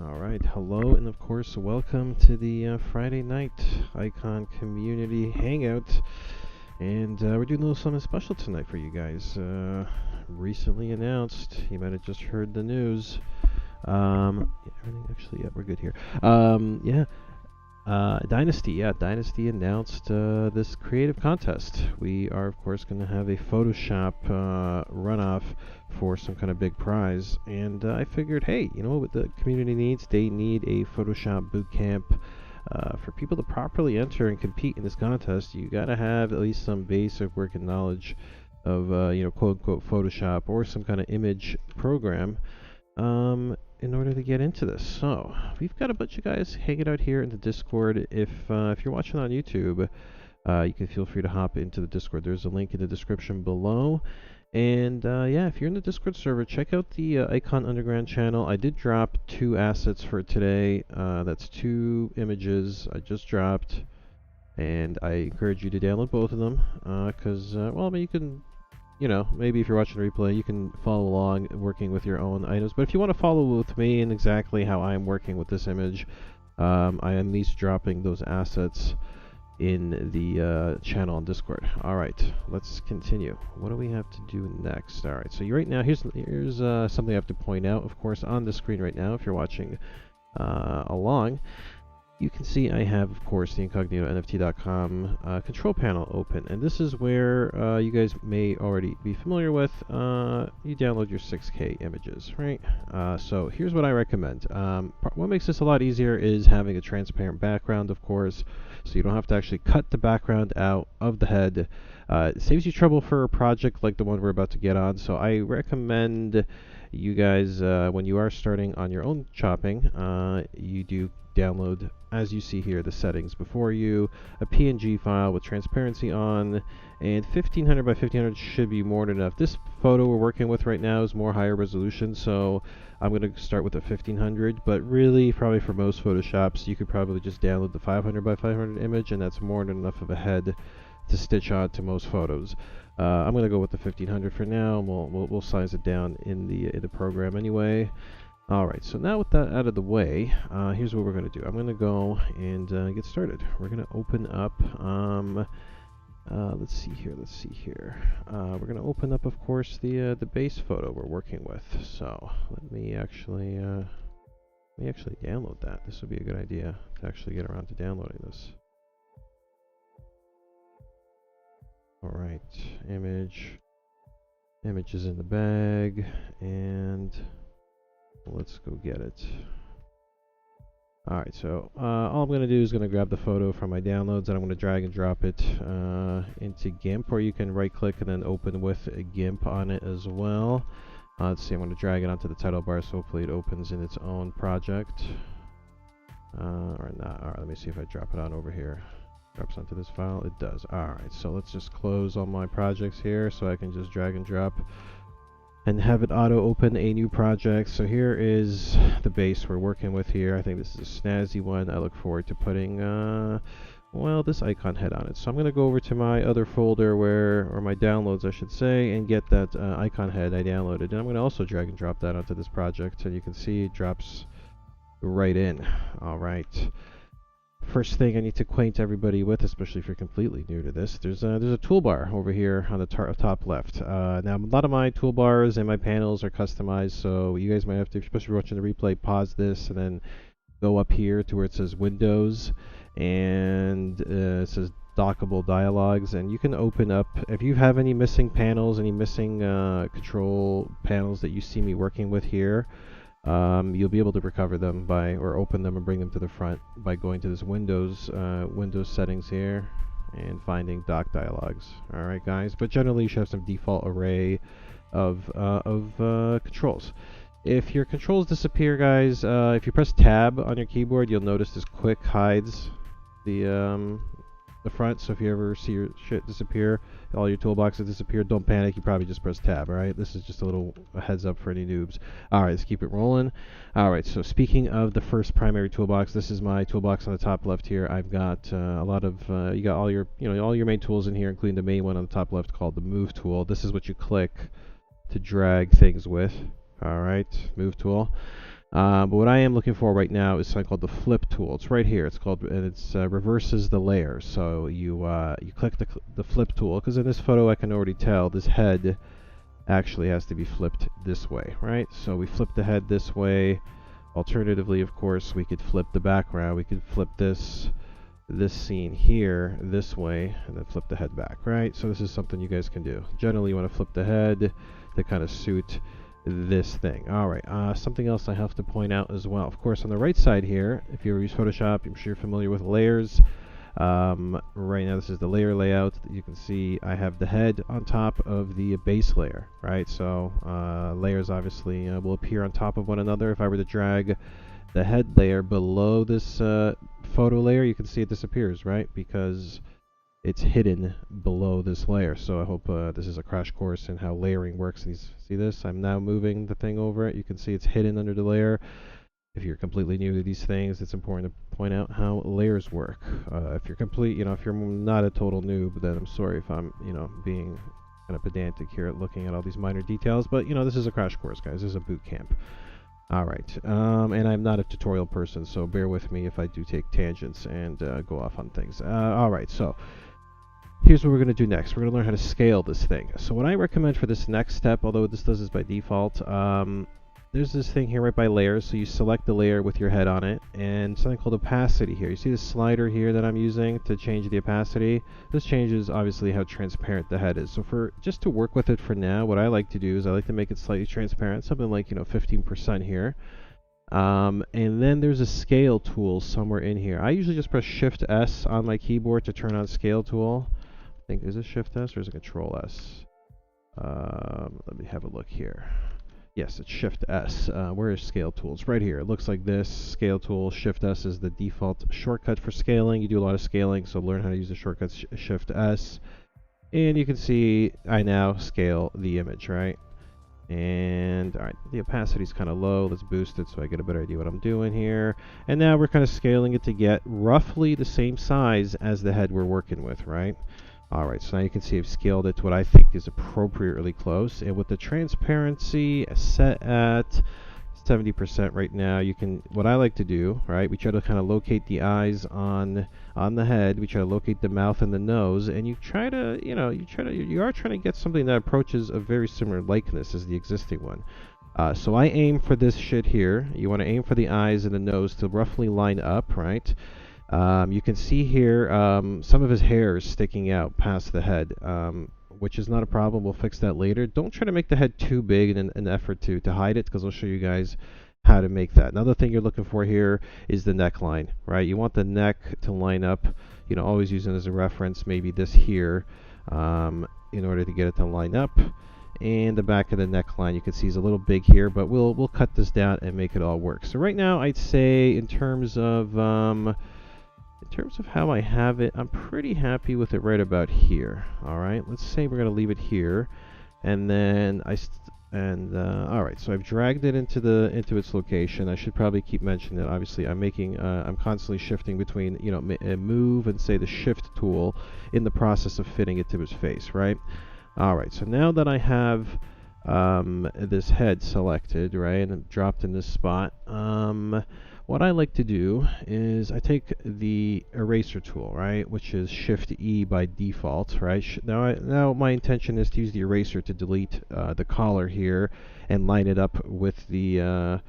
All right, hello, and of course, welcome to the Friday night Icon Community Hangout. And we're doing a little something special tonight for you guys. Recently announced, you might have just heard the news. Everything actually, yeah, we're good here. Dynasty announced this creative contest. We are, of course, going to have a Photoshop runoff for some kind of big prize. And I figured, hey, you know what the community needs? They need a Photoshop bootcamp. For people to properly enter and compete in this contest, you got to have at least some basic working knowledge of, quote-unquote Photoshop or some kind of image program. In order to get into this. So we've got a bunch of guys hanging out here in the Discord. If you're watching on YouTube, you can feel free to hop into the Discord. There's a link in the description below. And if you're in the Discord server, check out the Icon Underground channel. I did drop 2 assets for today. That's 2 images I just dropped, and I encourage you to download both of them because you can. Maybe if you're watching the replay, you can follow along working with your own items. But if you want to follow with me and exactly how I'm working with this image, I am at least dropping those assets in the channel on Discord. All right, let's continue. What do we have to do next? All right, so right now, here's something I have to point out, of course, on the screen right now, if you're watching along. You can see I have, of course, the IncognitoNFT.com control panel open, and this is where you guys may already be familiar with. You download your 6K images, right? So here's what I recommend. What makes this a lot easier is having a transparent background, of course, so you don't have to actually cut the background out of the head. It saves you trouble for a project like the one we're about to get on, so I recommend you guys, when you are starting on your own chopping, you do download, as you see here, the settings before you, a PNG file with transparency on, and 1500 by 1500 should be more than enough. This photo we're working with right now is more higher resolution, so I'm going to start with a 1500, but really, probably for most Photoshops, you could probably just download the 500 by 500 image, and that's more than enough of a head to stitch on to most photos. I'm going to go with the 1500 for now, and we'll size it down in the program anyway. Alright, so now with that out of the way, here's what we're going to do. I'm going to go and get started. We're going to open up, let's see here. We're going to open up, of course, the base photo we're working with. So let me actually download that. This would be a good idea to actually get around to downloading this. Alright, image is in the bag, and let's go get it. Alright, so all I'm going to do is going to grab the photo from my downloads, and I'm going to drag and drop it into GIMP, or you can right click and then open with a GIMP on it as well. Let's see, I'm going to drag it onto the title bar, so hopefully it opens in its own project. Or not. Alright, let me see if I drop it on over here. Drops onto this file. It does. Alright, so let's just close all my projects here so I can just drag and drop and have it auto open a new project. So here is the base we're working with here. I think this is a snazzy one. I look forward to putting this icon head on it. So I'm going to go over to my other folder or my downloads I should say, and get that icon head I downloaded. And I'm going to also drag and drop that onto this project, and you can see it drops right in. Alright. First thing I need to acquaint everybody with, especially if you're completely new to this, there's a toolbar over here on the top left. Now, a lot of my toolbars and my panels are customized, so you guys might have to, especially if you're watching the replay, pause this and then go up here to where it says Windows, and it says dockable dialogues, and you can open up, if you have any missing panels, any missing control panels that you see me working with here, you'll be able to recover them or open them and bring them to the front by going to this Windows settings here and finding dock dialogues. Alright guys, but generally you should have some default array of controls. If your controls disappear, guys, if you press tab on your keyboard, you'll notice this quick hides the front, so if you ever see your shit disappear, all your toolboxes disappear, don't panic, you probably just press tab. Alright, this is just a heads up for any noobs. Alright, let's keep it rolling. Alright, so speaking of the first primary toolbox, this is my toolbox on the top left here. I've got a lot of you got all your main tools in here, including the main one on the top left called the move tool. This is what you click to drag things with. Alright, move tool. But what I am looking for right now is something called the flip tool. It's right here. It's called, and it's reverses the layer. So you click the flip tool, because in this photo I can already tell this head actually has to be flipped this way, right? So we flip the head this way. Alternatively, of course, we could flip the background. We could flip this scene here this way and then flip the head back, right? So this is something you guys can do. Generally, you want to flip the head to kind of suit this thing. All right, something else I have to point out as well. Of course, on the right side here, if you ever use Photoshop, I'm sure you're familiar with layers. Right now, this is the layer layout. You can see I have the head on top of the base layer, right? So layers obviously will appear on top of one another. If I were to drag the head layer below this photo layer, you can see it disappears, right? Because it's hidden below this layer. So I hope this is a crash course in how layering works. And see this? I'm now moving the thing over it. You can see it's hidden under the layer. If you're completely new to these things, it's important to point out how layers work. If you're if you're not a total noob, then I'm sorry if I'm, being kind of pedantic here at looking at all these minor details. But, this is a crash course, guys. This is a boot camp. All right, and I'm not a tutorial person, so bear with me if I do take tangents and go off on things. All right, so here's what we're going to do next. We're going to learn how to scale this thing. So what I recommend for this next step, although this does this by default, there's this thing here right by layers. So you select the layer with your head on it, and something called opacity here. You see the slider here that I'm using to change the opacity? This changes obviously how transparent the head is. So just to work with it for now, what I like to do is I like to make it slightly transparent, something like 15% here. And then there's a scale tool somewhere in here. I usually just press Shift S on my keyboard to turn on scale tool. I think, is it Shift S or is it Control S? Let me have a look here. Yes, it's Shift S. Where is scale tools? Right here. It looks like this. Scale tool, Shift S is the default shortcut for scaling. You do a lot of scaling, so learn how to use the shortcut Shift S. And you can see I now scale the image, right? And all right, the opacity is kind of low. Let's boost it so I get a better idea what I'm doing here. And now we're kind of scaling it to get roughly the same size as the head we're working with, right? All right, so now you can see I've scaled it to what I think is appropriately close. And with the transparency set at 70% right now, what I like to do, right, we try to kind of locate the eyes on the head, we try to locate the mouth and the nose, and you are trying to get something that approaches a very similar likeness as the existing one. So I aim for this shit here. You want to aim for the eyes and the nose to roughly line up, right? You can see here some of his hair is sticking out past the head, which is not a problem. We'll fix that later. Don't try to make the head too big in an effort to hide it, because I'll show you guys how to make that. Another thing you're looking for here is the neckline, right? You want the neck to line up, always using it as a reference, maybe this here, in order to get it to line up. And the back of the neckline, you can see is a little big here, but we'll cut this down and make it all work. So right now, I'd say in terms of how I have it, I'm pretty happy with it right about here. All right, let's say we're going to leave it here, and then all right, so I've dragged it into its location. I should probably keep mentioning that. Obviously, I'm constantly shifting between move and say the Shift tool in the process of fitting it to his face, right? All right, so now that I have this head selected, right, and dropped in this spot, what I like to do is I take the eraser tool, right, which is Shift E by default, right? Now my intention is to use the eraser to delete the collar here and line it up with the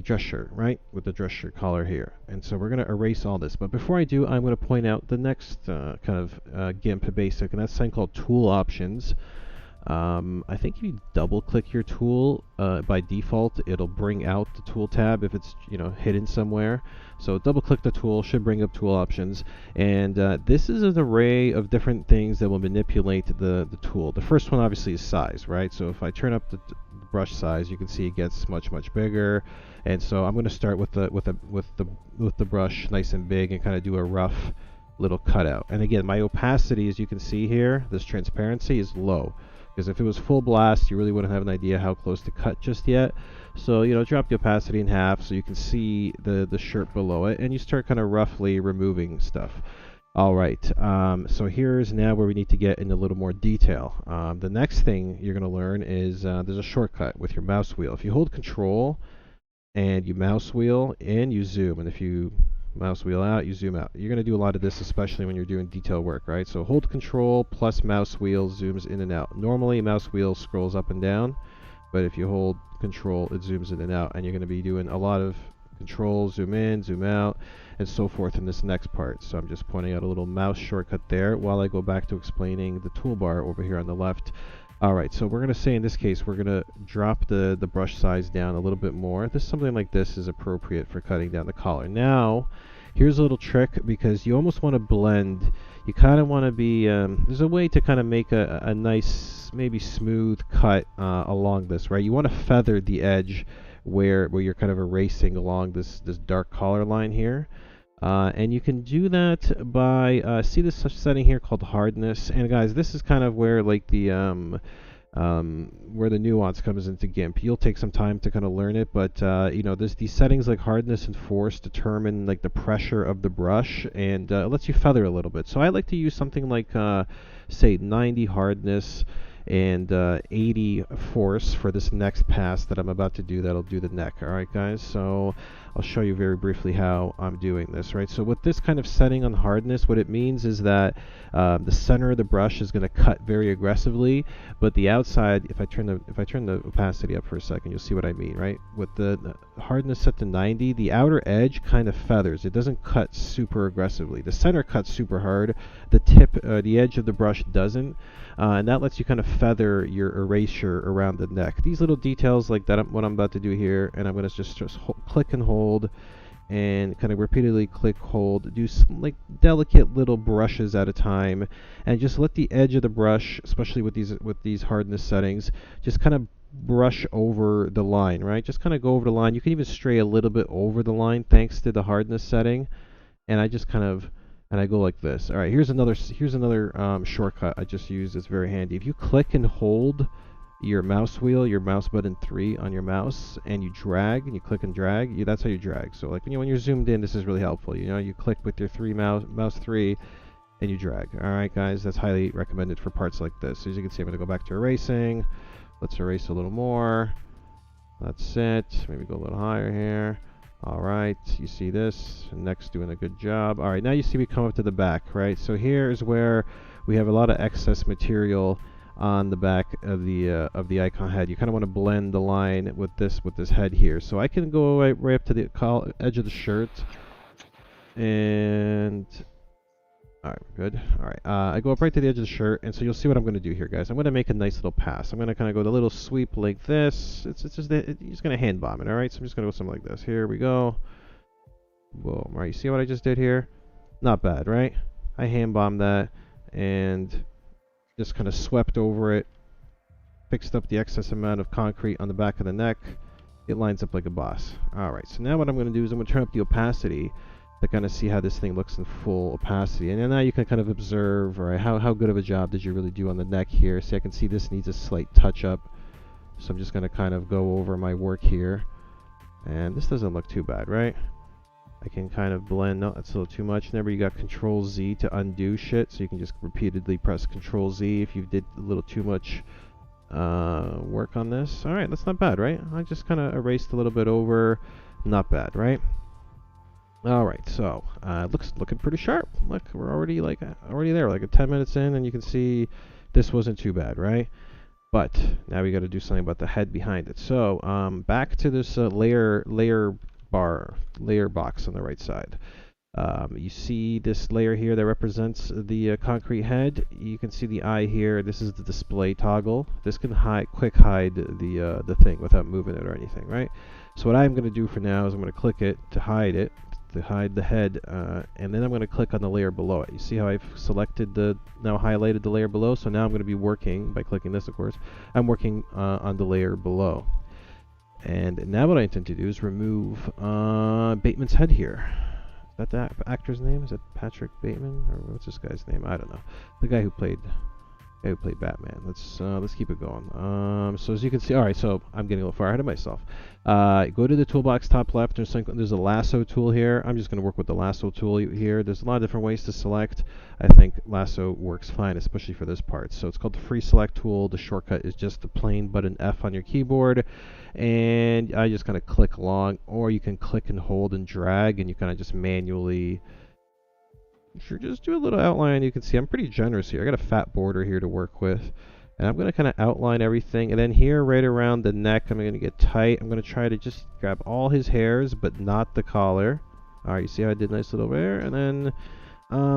dress shirt, right? With the dress shirt collar here. And so we're going to erase all this. But before I do, I'm going to point out the next kind of GIMP basic, and that's something called tool options. I think if you double click your tool, by default it'll bring out the tool tab if it's hidden somewhere. So double click the tool, should bring up tool options, and this is an array of different things that will manipulate the tool. The first one obviously is size, right? So if I turn up the brush size, you can see it gets much bigger. And so I'm going to start with the brush nice and big and kind of do a rough little cutout. And again, my opacity, as you can see here, this transparency is low, because if it was full blast, you really wouldn't have an idea how close to cut just yet. So drop the opacity in half so you can see the shirt below it, and you start kind of roughly removing stuff. All right, so here's now where we need to get in a little more detail. The next thing you're going to learn is there's a shortcut with your mouse wheel. If you hold Control and you mouse wheel and you zoom. And if you mouse wheel out, you zoom out. You're going to do a lot of this, especially when you're doing detail work, right? So hold control plus mouse wheel zooms in and out. Normally mouse wheel scrolls up and down, but if you hold control, it zooms in and out, and you're going to be doing a lot of control, zoom in, zoom out, and so forth in this next part. So I'm just pointing out a little mouse shortcut there while I go back to explaining the toolbar over here on the left. Alright, so we're going to say in this case we're going to drop the brush size down a little bit more. Something like this is appropriate for cutting down the collar. Now, here's a little trick, because you almost want to blend. You kind of want to be, there's a way to kind of make a nice, maybe smooth cut along this, right? You want to feather the edge where you're kind of erasing along this dark collar line here. And you can do that by, see this setting here called hardness. And guys, this is kind of where like the, where the nuance comes into GIMP. You'll take some time to kind of learn it, but you know, these settings like hardness and force determine like the pressure of the brush, and it lets you feather a little bit. So I like to use something like, say 90 hardness and 80 force for this next pass that I'm about to do. That'll do the neck. Alright guys, so I'll show you very briefly how I'm doing this, right? So with this kind of setting on hardness, what it means is that the center of the brush is going to cut very aggressively, but the outside, if I turn the opacity up for a second, you'll see what I mean, right? With the hardness set to 90, the outer edge kind of feathers. It doesn't cut super aggressively. The center cuts super hard. The tip, the edge of the brush doesn't. And that lets you kind of feather your erasure around the neck. These little details like that, what I'm about to do here, and I'm going to just click and hold, and kind of repeatedly click, hold, do some like delicate little brushes at a time, and just let the edge of the brush, especially with these hardness settings, just kind of brush over the line, right? Just kind of go over the line. You can even stray a little bit over the line thanks to the hardness setting, and I just kind of, and I go like this. All right, here's another shortcut I just used. It's very handy. If you click and hold your mouse wheel, your mouse button 3 on your mouse, and you drag, and you click and drag, that's how you drag. So like, you know, when you're zoomed in, this is really helpful. You know, you click with your mouse 3, and you drag. All right, guys, that's highly recommended for parts like this. So as you can see, I'm going to go back to erasing. Let's erase a little more. That's it. Maybe go a little higher here. Alright, you see this. Next, doing a good job. Alright, now you see we come up to the back, right? So here is where we have a lot of excess material on the back of the icon head. You kind of want to blend the line with this head here. So I can go right up to the edge of the shirt, and alright, good. Alright, I go up right to the edge of the shirt, and so you'll see what I'm going to do here, guys. I'm going to make a nice little pass. I'm going to kind of go the little sweep like this. You're just going to hand bomb it, alright? So I'm just going to go something like this. Here we go. Boom. Alright, you see what I just did here? Not bad, right? I hand bombed that, and just kind of swept over it, fixed up the excess amount of concrete on the back of the neck. It lines up like a boss. Alright, so now what I'm going to do is I'm going to turn up the opacity to kind of see how this thing looks in full opacity. And then now you can kind of observe, right, how good of a job did you really do on the neck here. See, I can see this needs a slight touch up. So I'm just going to kind of go over my work here. And this doesn't look too bad, right? I can kind of blend. No, that's a little too much. Remember, you got Control Z to undo shit. So you can just repeatedly press Control Z if you did a little too much work on this. Alright, that's not bad, right? I just kind of erased a little bit over. Not bad, right? Alright, so looking pretty sharp. Look, we're already there, like 10 minutes in, and you can see this wasn't too bad, right? But now we got to do something about the head behind it. So back to this layer box on the right side. You see this layer here that represents the concrete head. You can see the eye here. This is the display toggle. This can quick hide the thing without moving it or anything, right? So what I'm going to do for now is I'm going to click it to hide it, to hide the head, and then I'm going to click on the layer below it. You see how I've selected now highlighted the layer below? So now I'm going to be working, by clicking this of course, I'm working on the layer below. And now what I intend to do is remove Bateman's head here. Is that the actor's name? Is it Patrick Bateman? Or what's this guy's name? I don't know. The guy who played Okay, we played Batman. Let's keep it going. So as you can see, all right. So I'm getting a little far ahead of myself. Go to the toolbox top left. There's a lasso tool here. I'm just going to work with the lasso tool here. There's a lot of different ways to select. I think lasso works fine, especially for this part. So it's called the free select tool. The shortcut is just the plain button F on your keyboard, and I just kind of click along, or you can click and hold and drag, and you kind of just manually. Sure, just do a little outline. You can see I'm pretty generous here. I got a fat border here to work with. And I'm going to kind of outline everything. And then here, right around the neck, I'm going to get tight. I'm going to try to just grab all his hairs, but not the collar. All right, you see how I did nice little there? And then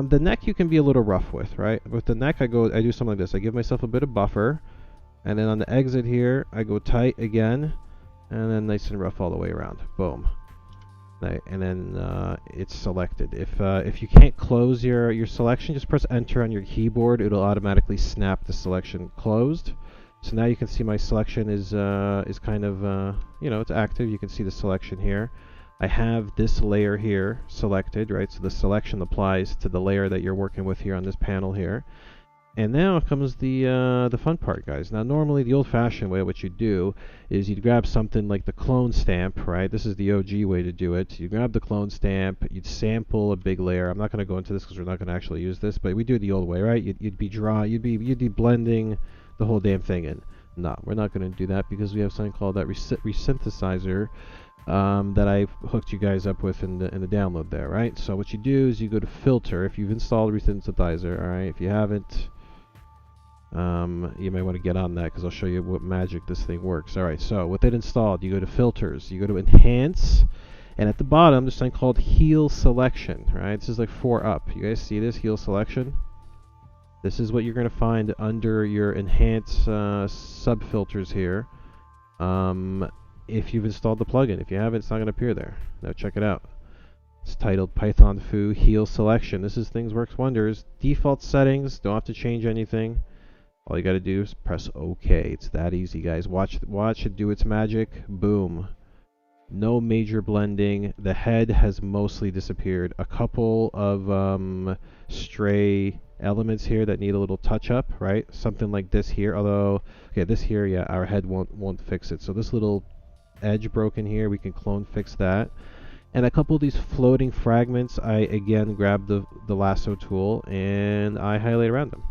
the neck you can be a little rough with, right? With the neck, I do something like this. I give myself a bit of buffer. And then on the exit here, I go tight again. And then nice and rough all the way around. Boom. And then it's selected. If you can't close your selection, just press enter on your keyboard. It'll automatically snap the selection closed. So now you can see my selection is kind of it's active. You can see the selection here. I have this layer here selected, right? So the selection applies to the layer that you're working with here on this panel here. And now comes the fun part, guys. Now, normally the old-fashioned way, what you do is you'd grab something like the clone stamp, right? This is the OG way to do it. You grab the clone stamp, you'd sample a big layer. I'm not going to go into this because we're not going to actually use this, but we do it the old way, right? You'd be blending the whole damn thing in. No, we're not going to do that because we have something called that Resynthetsizer that I hooked you guys up with in the download there, right? So what you do is you go to filter if you've installed Resynthetsizer, all right? If you haven't. You may want to get on that because I'll show you what magic this thing works. Alright, so with it installed, you go to filters, you go to enhance, and at the bottom there's something called heal selection, right? This is like 4 up. You guys see this heal selection? This is what you're going to find under your enhance sub-filters here. If you've installed the plugin. If you haven't, it's not going to appear there. Now check it out. It's titled Python Foo Heal Selection. This is things works wonders. Default settings, don't have to change anything. All you got to do is press OK. It's that easy, guys. Watch it do its magic. Boom. No major blending. The head has mostly disappeared. A couple of stray elements here that need a little touch up, right? Something like this here. Although, okay, this here, yeah, our head won't fix it. So this little edge broken here, we can clone fix that. And a couple of these floating fragments, I again grab the lasso tool and I highlight around them.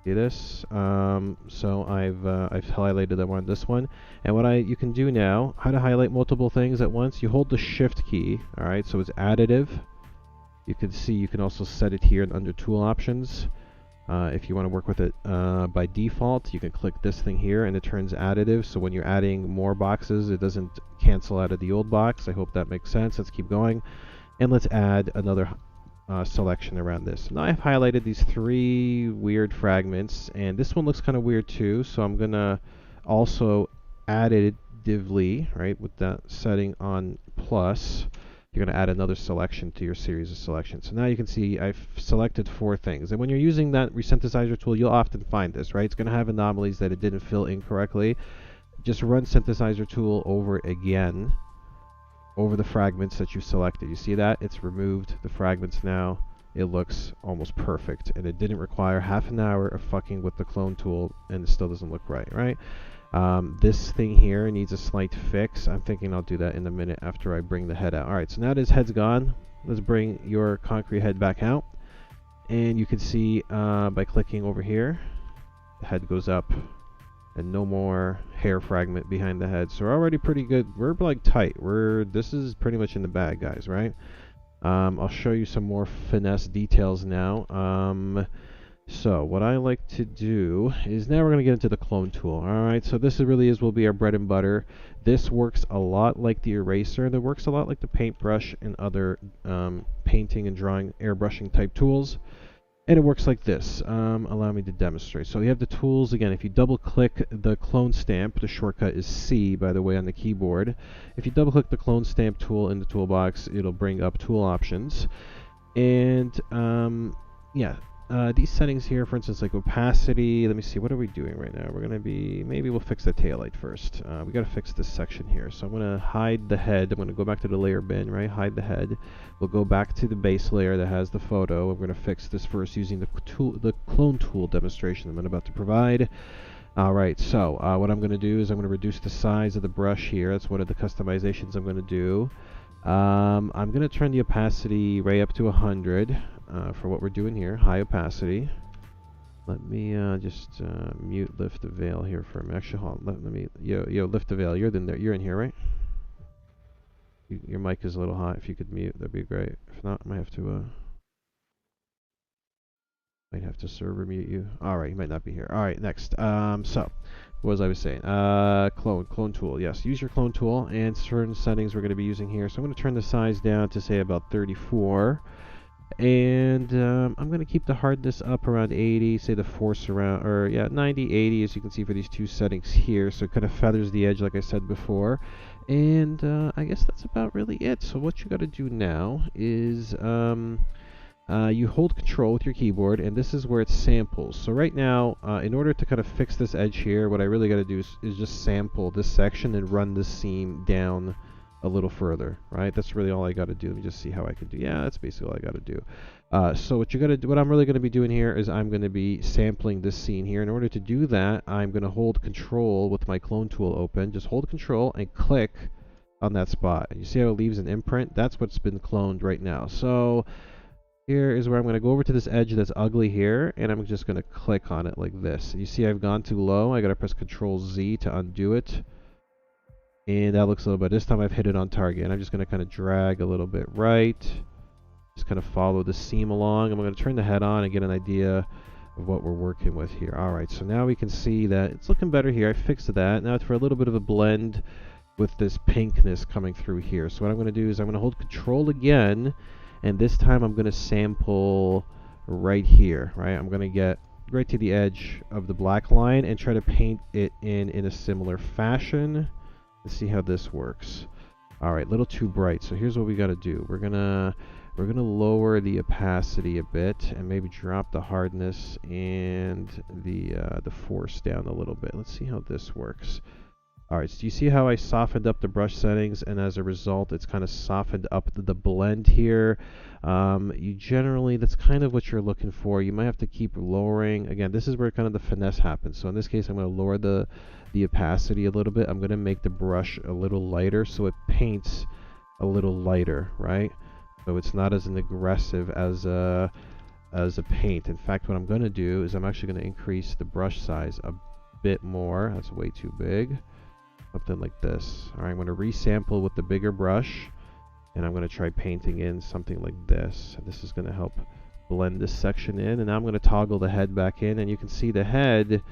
See this? So I've highlighted them on this one, and what you can do now, how to highlight multiple things at once. You hold the Shift key. All right, so it's additive. You can see you can also set it here under Tool Options. If you want to work with it by default, you can click this thing here, and it turns additive. So when you're adding more boxes, it doesn't cancel out of the old box. I hope that makes sense. Let's keep going, and let's add another selection around this. Now I've highlighted these 3 weird fragments, and this one looks kind of weird too, so I'm gonna also additively, right, with that setting on plus, you're gonna add another selection to your series of selections. So now you can see I've selected 4 things, and when you're using that Resynthesizer tool, you'll often find this, right? It's gonna have anomalies that it didn't fill incorrectly. Just run Synthesizer tool over it again, over the fragments that you selected. You see that? It's removed the fragments now. It looks almost perfect, and it didn't require half an hour of fucking with the clone tool, and it still doesn't look right, right? This thing here needs a slight fix. I'm thinking I'll do that in a minute after I bring the head out. Alright, so now this head's gone. Let's bring your concrete head back out, and you can see by clicking over here, the head goes up, and no more hair fragment behind the head. So we're already pretty good. We're like tight. This is pretty much in the bag, guys, right? I'll show you some more finesse details now. So what I like to do is now we're going to get into the clone tool. Alright, so this will be our bread and butter. This works a lot like the eraser, and it works a lot like the paintbrush and other painting and drawing, airbrushing type tools. And it works like this. Allow me to demonstrate. So you have the tools. Again, if you double click the clone stamp, the shortcut is C, by the way, on the keyboard. If you double click the clone stamp tool in the toolbox, it'll bring up tool options. And yeah, these settings here, for instance, like opacity. Let me see, what are we doing right now? We're going to be, maybe we'll fix the taillight first. We got to fix this section here. So I'm going to hide the head. I'm going to go back to the layer bin, right? Hide the head. We'll go back to the base layer that has the photo. I'm going to fix this first using the clone tool demonstration I'm about to provide. Alright, so what I'm going to do is I'm going to reduce the size of the brush here. That's one of the customizations I'm going to do. I'm going to turn the opacity right up to 100 for what we're doing here, high opacity. Let me just mute lift the veil here for a minute. Actually, hold on. Let me lift the veil. You're in there. You're in here, right? Your mic is a little hot. If you could mute, that'd be great. If not, I might have to server mute you. All right, you might not be here. All right, next. So, what was I saying? Clone tool. Yes, use your clone tool, and certain settings we're going to be using here. So I'm going to turn the size down to say about 34, and I'm going to keep the hardness up around 80. Say the force around, or yeah, 90, 80, as you can see for these two settings here. So it kind of feathers the edge, like I said before. And I guess that's about really it. So what you got to do now is you hold control with your keyboard, and this is where it samples. So right now, in order to kind of fix this edge here, what I really got to do is just sample this section and run the seam down a little further, right? That's really all I got to do. Let me just see how I can do. Yeah, that's basically all I got to do. So what you got to do, what I'm really going to be doing here is I'm going to be sampling this scene here. In order to do that, I'm going to hold control with my clone tool open. Just hold control and click on that spot. And you see how it leaves an imprint? That's what's been cloned right now. So here is where I'm going to go over to this edge that's ugly here, and I'm just going to click on it like this. You see I've gone too low. I got to press Control Z to undo it. And that looks a little better. This time I've hit it on target. And I'm just going to kind of drag a little bit right. Just kind of follow the seam along. I'm going to turn the head on and get an idea of what we're working with here. Alright, so now we can see that it's looking better here. I fixed that. Now it's for a little bit of a blend with this pinkness coming through here. So what I'm going to do is I'm going to hold Control again. And this time I'm going to sample right here, right? I'm going to get right to the edge of the black line and try to paint it in a similar fashion. Let's see how this works. All right, a little too bright. So here's what we got to do. We're gonna lower the opacity a bit and maybe drop the hardness and the force down a little bit. Let's see how this works. Alright, so you see how I softened up the brush settings, and as a result it's kind of softened up the blend here. You generally, that's kind of what you're looking for. You might have to keep lowering. Again, this is where kind of the finesse happens. So in this case I'm going to lower the opacity a little bit. I'm going to make the brush a little lighter so it paints a little lighter, right? So it's not as an aggressive as a paint. In fact, what I'm going to do is I'm actually going to increase the brush size a bit more. That's way too big. Something like this. Alright, I'm going to resample with the bigger brush, and I'm going to try painting in something like this. And this is going to help blend this section in, and now I'm going to toggle the head back in, and you can see the head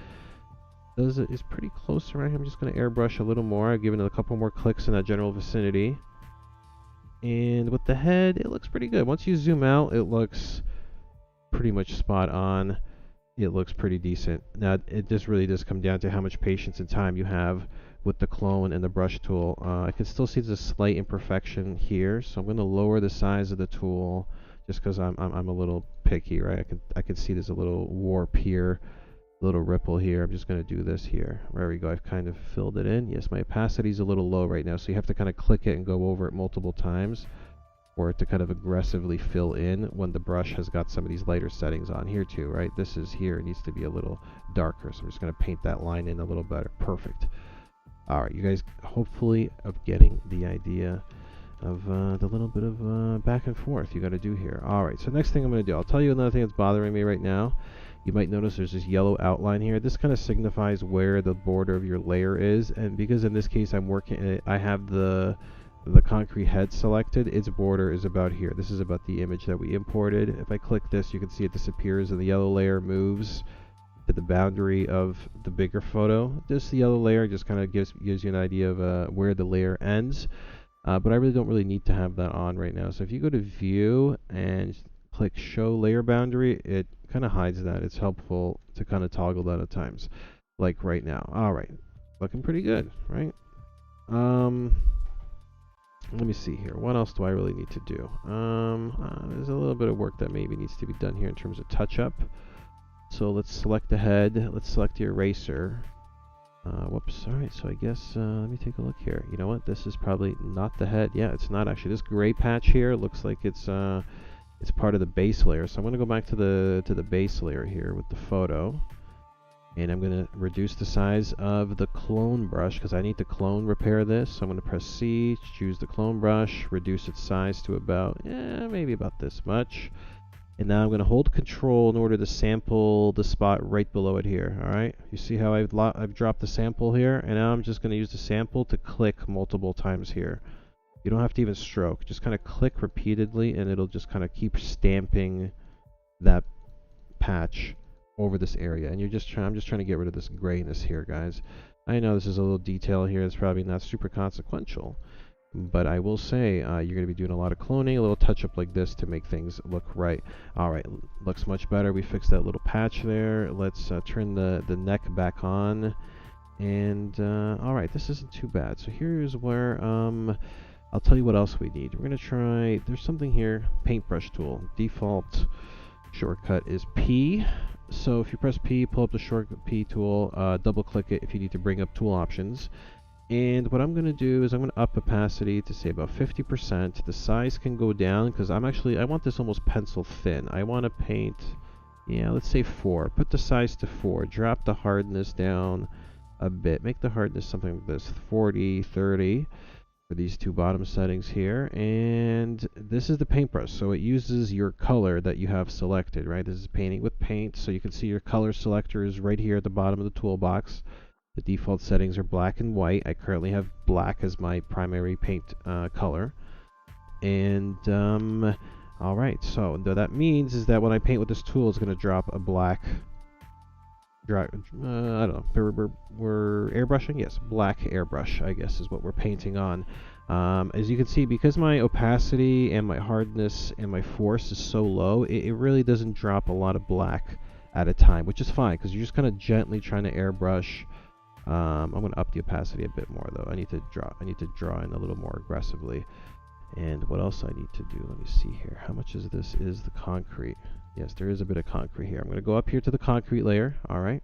is pretty close around here. I'm just going to airbrush a little more. I've given it a couple more clicks in that general vicinity. And with the head, it looks pretty good. Once you zoom out, it looks pretty much spot on. It looks pretty decent. Now, it just really does come down to how much patience and time you have with the clone and the brush tool. I can still see there's a slight imperfection here, so I'm going to lower the size of the tool just because I'm a little picky, right? I can see there's a little warp here, a little ripple here. I'm just going to do this here. There we go. I've kind of filled it in. Yes, my opacity is a little low right now, so you have to kind of click it and go over it multiple times for it to kind of aggressively fill in when the brush has got some of these lighter settings on here too, right? This is here. It needs to be a little darker, so I'm just going to paint that line in a little better. Perfect. Alright, you guys hopefully of getting the idea of the little bit of back and forth you got to do here. Alright, so next thing I'm going to do, I'll tell you another thing that's bothering me right now. You might notice there's this yellow outline here. This kind of signifies where the border of your layer is, and because in this case I have the concrete head selected, its border is about here. This is about the image that we imported. If I click this, you can see it disappears and the yellow layer moves to the boundary of the bigger photo. This yellow layer just kind of gives you an idea of where the layer ends, but I really don't need to have that on right now. So if you go to view and click show layer boundary, it kind of hides that. It's helpful to kind of toggle that at times, like right now. Alright, looking pretty good, right? let me see here. What else do I really need to do? There's a little bit of work that maybe needs to be done here in terms of touch-up. So let's select the head. Let's select the eraser. Whoops. All right. So I guess let me take a look here. You know what? This is probably not the head. Yeah, it's not actually. This gray patch here looks like it's part of the base layer. So I'm going to go back to the base layer here with the photo. And I'm going to reduce the size of the clone brush because I need to clone repair this. So I'm going to press C, choose the clone brush, reduce its size to about, maybe about this much. And now I'm going to hold Control in order to sample the spot right below it here. All right. You see how I've dropped the sample here, and now I'm just going to use the sample to click multiple times here. You don't have to even stroke. Just kind of click repeatedly, and it'll just kind of keep stamping that patch over this area. And I'm just trying to get rid of this grayness here, guys. I know this is a little detail here. It's probably not super consequential, but I will say you're going to be doing a lot of cloning, a little touch-up like this to make things look right. All right, looks much better. We fixed that little patch there. Let's turn the neck back on. And all right, this isn't too bad. So here's where I'll tell you what else we need. We're going to try, there's something here, paintbrush tool. Default shortcut is P. So if you press P, pull up the shortcut P tool, double click it if you need to bring up tool options. And what I'm going to do is I'm going to up opacity to say about 50%. The size can go down because I want this almost pencil thin. I want to paint, let's say 4. Put the size to 4. Drop the hardness down a bit. Make the hardness something like this, 40, 30. For these two bottom settings here, and this is the paintbrush, so it uses your color that you have selected, right? This is painting with paint, so you can see your color selector is right here at the bottom of the toolbox. The default settings are black and white. I currently have black as my primary paint color, and all right, so what that means is that when I paint with this tool, it's going to drop a black I don't know, we're airbrushing? Yes, black airbrush, I guess, is what we're painting on. As you can see, because my opacity and my hardness and my force is so low, it really doesn't drop a lot of black at a time, which is fine, because you're just kind of gently trying to airbrush. I'm going to up the opacity a bit more, though. I need to draw in a little more aggressively. And what else I need to do? Let me see here. How much is this? Is the concrete? Yes, there is a bit of concrete here. I'm going to go up here to the concrete layer, all right?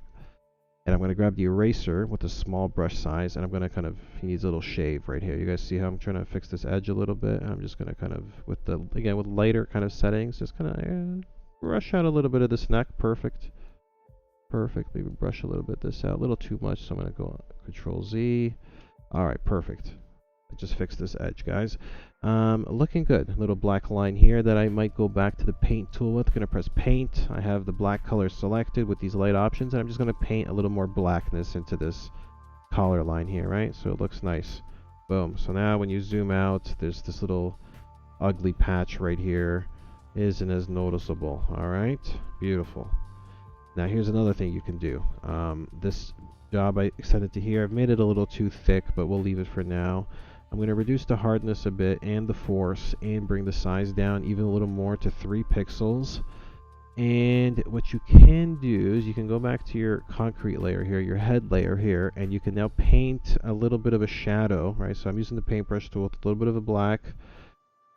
And I'm going to grab the eraser with a small brush size, and I'm going to he needs a little shave right here. You guys see how I'm trying to fix this edge a little bit? And I'm just going to with lighter kind of settings, just kind of brush out a little bit of this neck. Perfect. Perfect. Maybe brush a little bit this out. A little too much, so I'm going to go Control Z. All right, perfect. I just fixed this edge, guys. Looking good. Little black line here that I might go back to the paint tool with. Going to press paint. I have the black color selected with these light options, and I'm just going to paint a little more blackness into this collar line here, right? So it looks nice. Boom. So now when you zoom out, there's this little ugly patch right here. Isn't as noticeable. All right. Beautiful. Now here's another thing you can do. This job I extended to here. I've made it a little too thick, but we'll leave it for now. I'm going to reduce the hardness a bit and the force and bring the size down even a little more to 3 pixels. And what you can do is you can go back to your concrete layer here, your head layer here, and you can now paint a little bit of a shadow, right? So I'm using the paintbrush tool with a little bit of a black.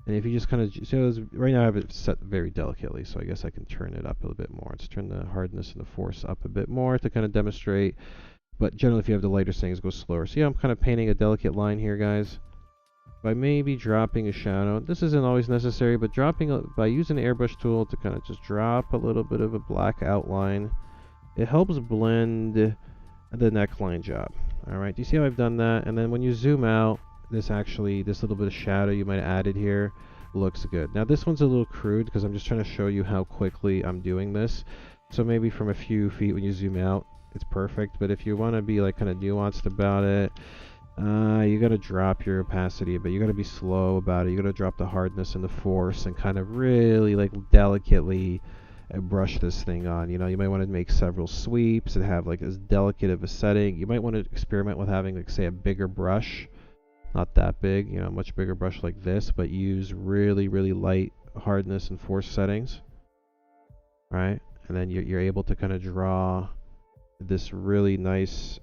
And if you just kind of, so right now I have it set very delicately, so I guess I can turn it up a little bit more. Let's turn the hardness and the force up a bit more to kind of demonstrate. But generally, if you have the lighter settings, go slower. So yeah, I'm kind of painting a delicate line here, guys. By maybe dropping a shadow. This isn't always necessary, but by using the airbrush tool to kind of just drop a little bit of a black outline, it helps blend the neckline job. All right, do you see how I've done that? And then when you zoom out, this little bit of shadow you might have added here looks good. Now this one's a little crude because I'm just trying to show you how quickly I'm doing this. So maybe from a few feet when you zoom out, it's perfect. But if you want to be like kind of nuanced about it, you got to drop your opacity a bit. You got to be slow about it. You got to drop the hardness and the force and kind of really like delicately brush this thing on. You know, you might want to make several sweeps and have like as delicate of a setting. You might want to experiment with having like say a bigger brush. Not that big, you know, much bigger brush like this, but use really, really light hardness and force settings, right? And then you're able to kind of draw this really nice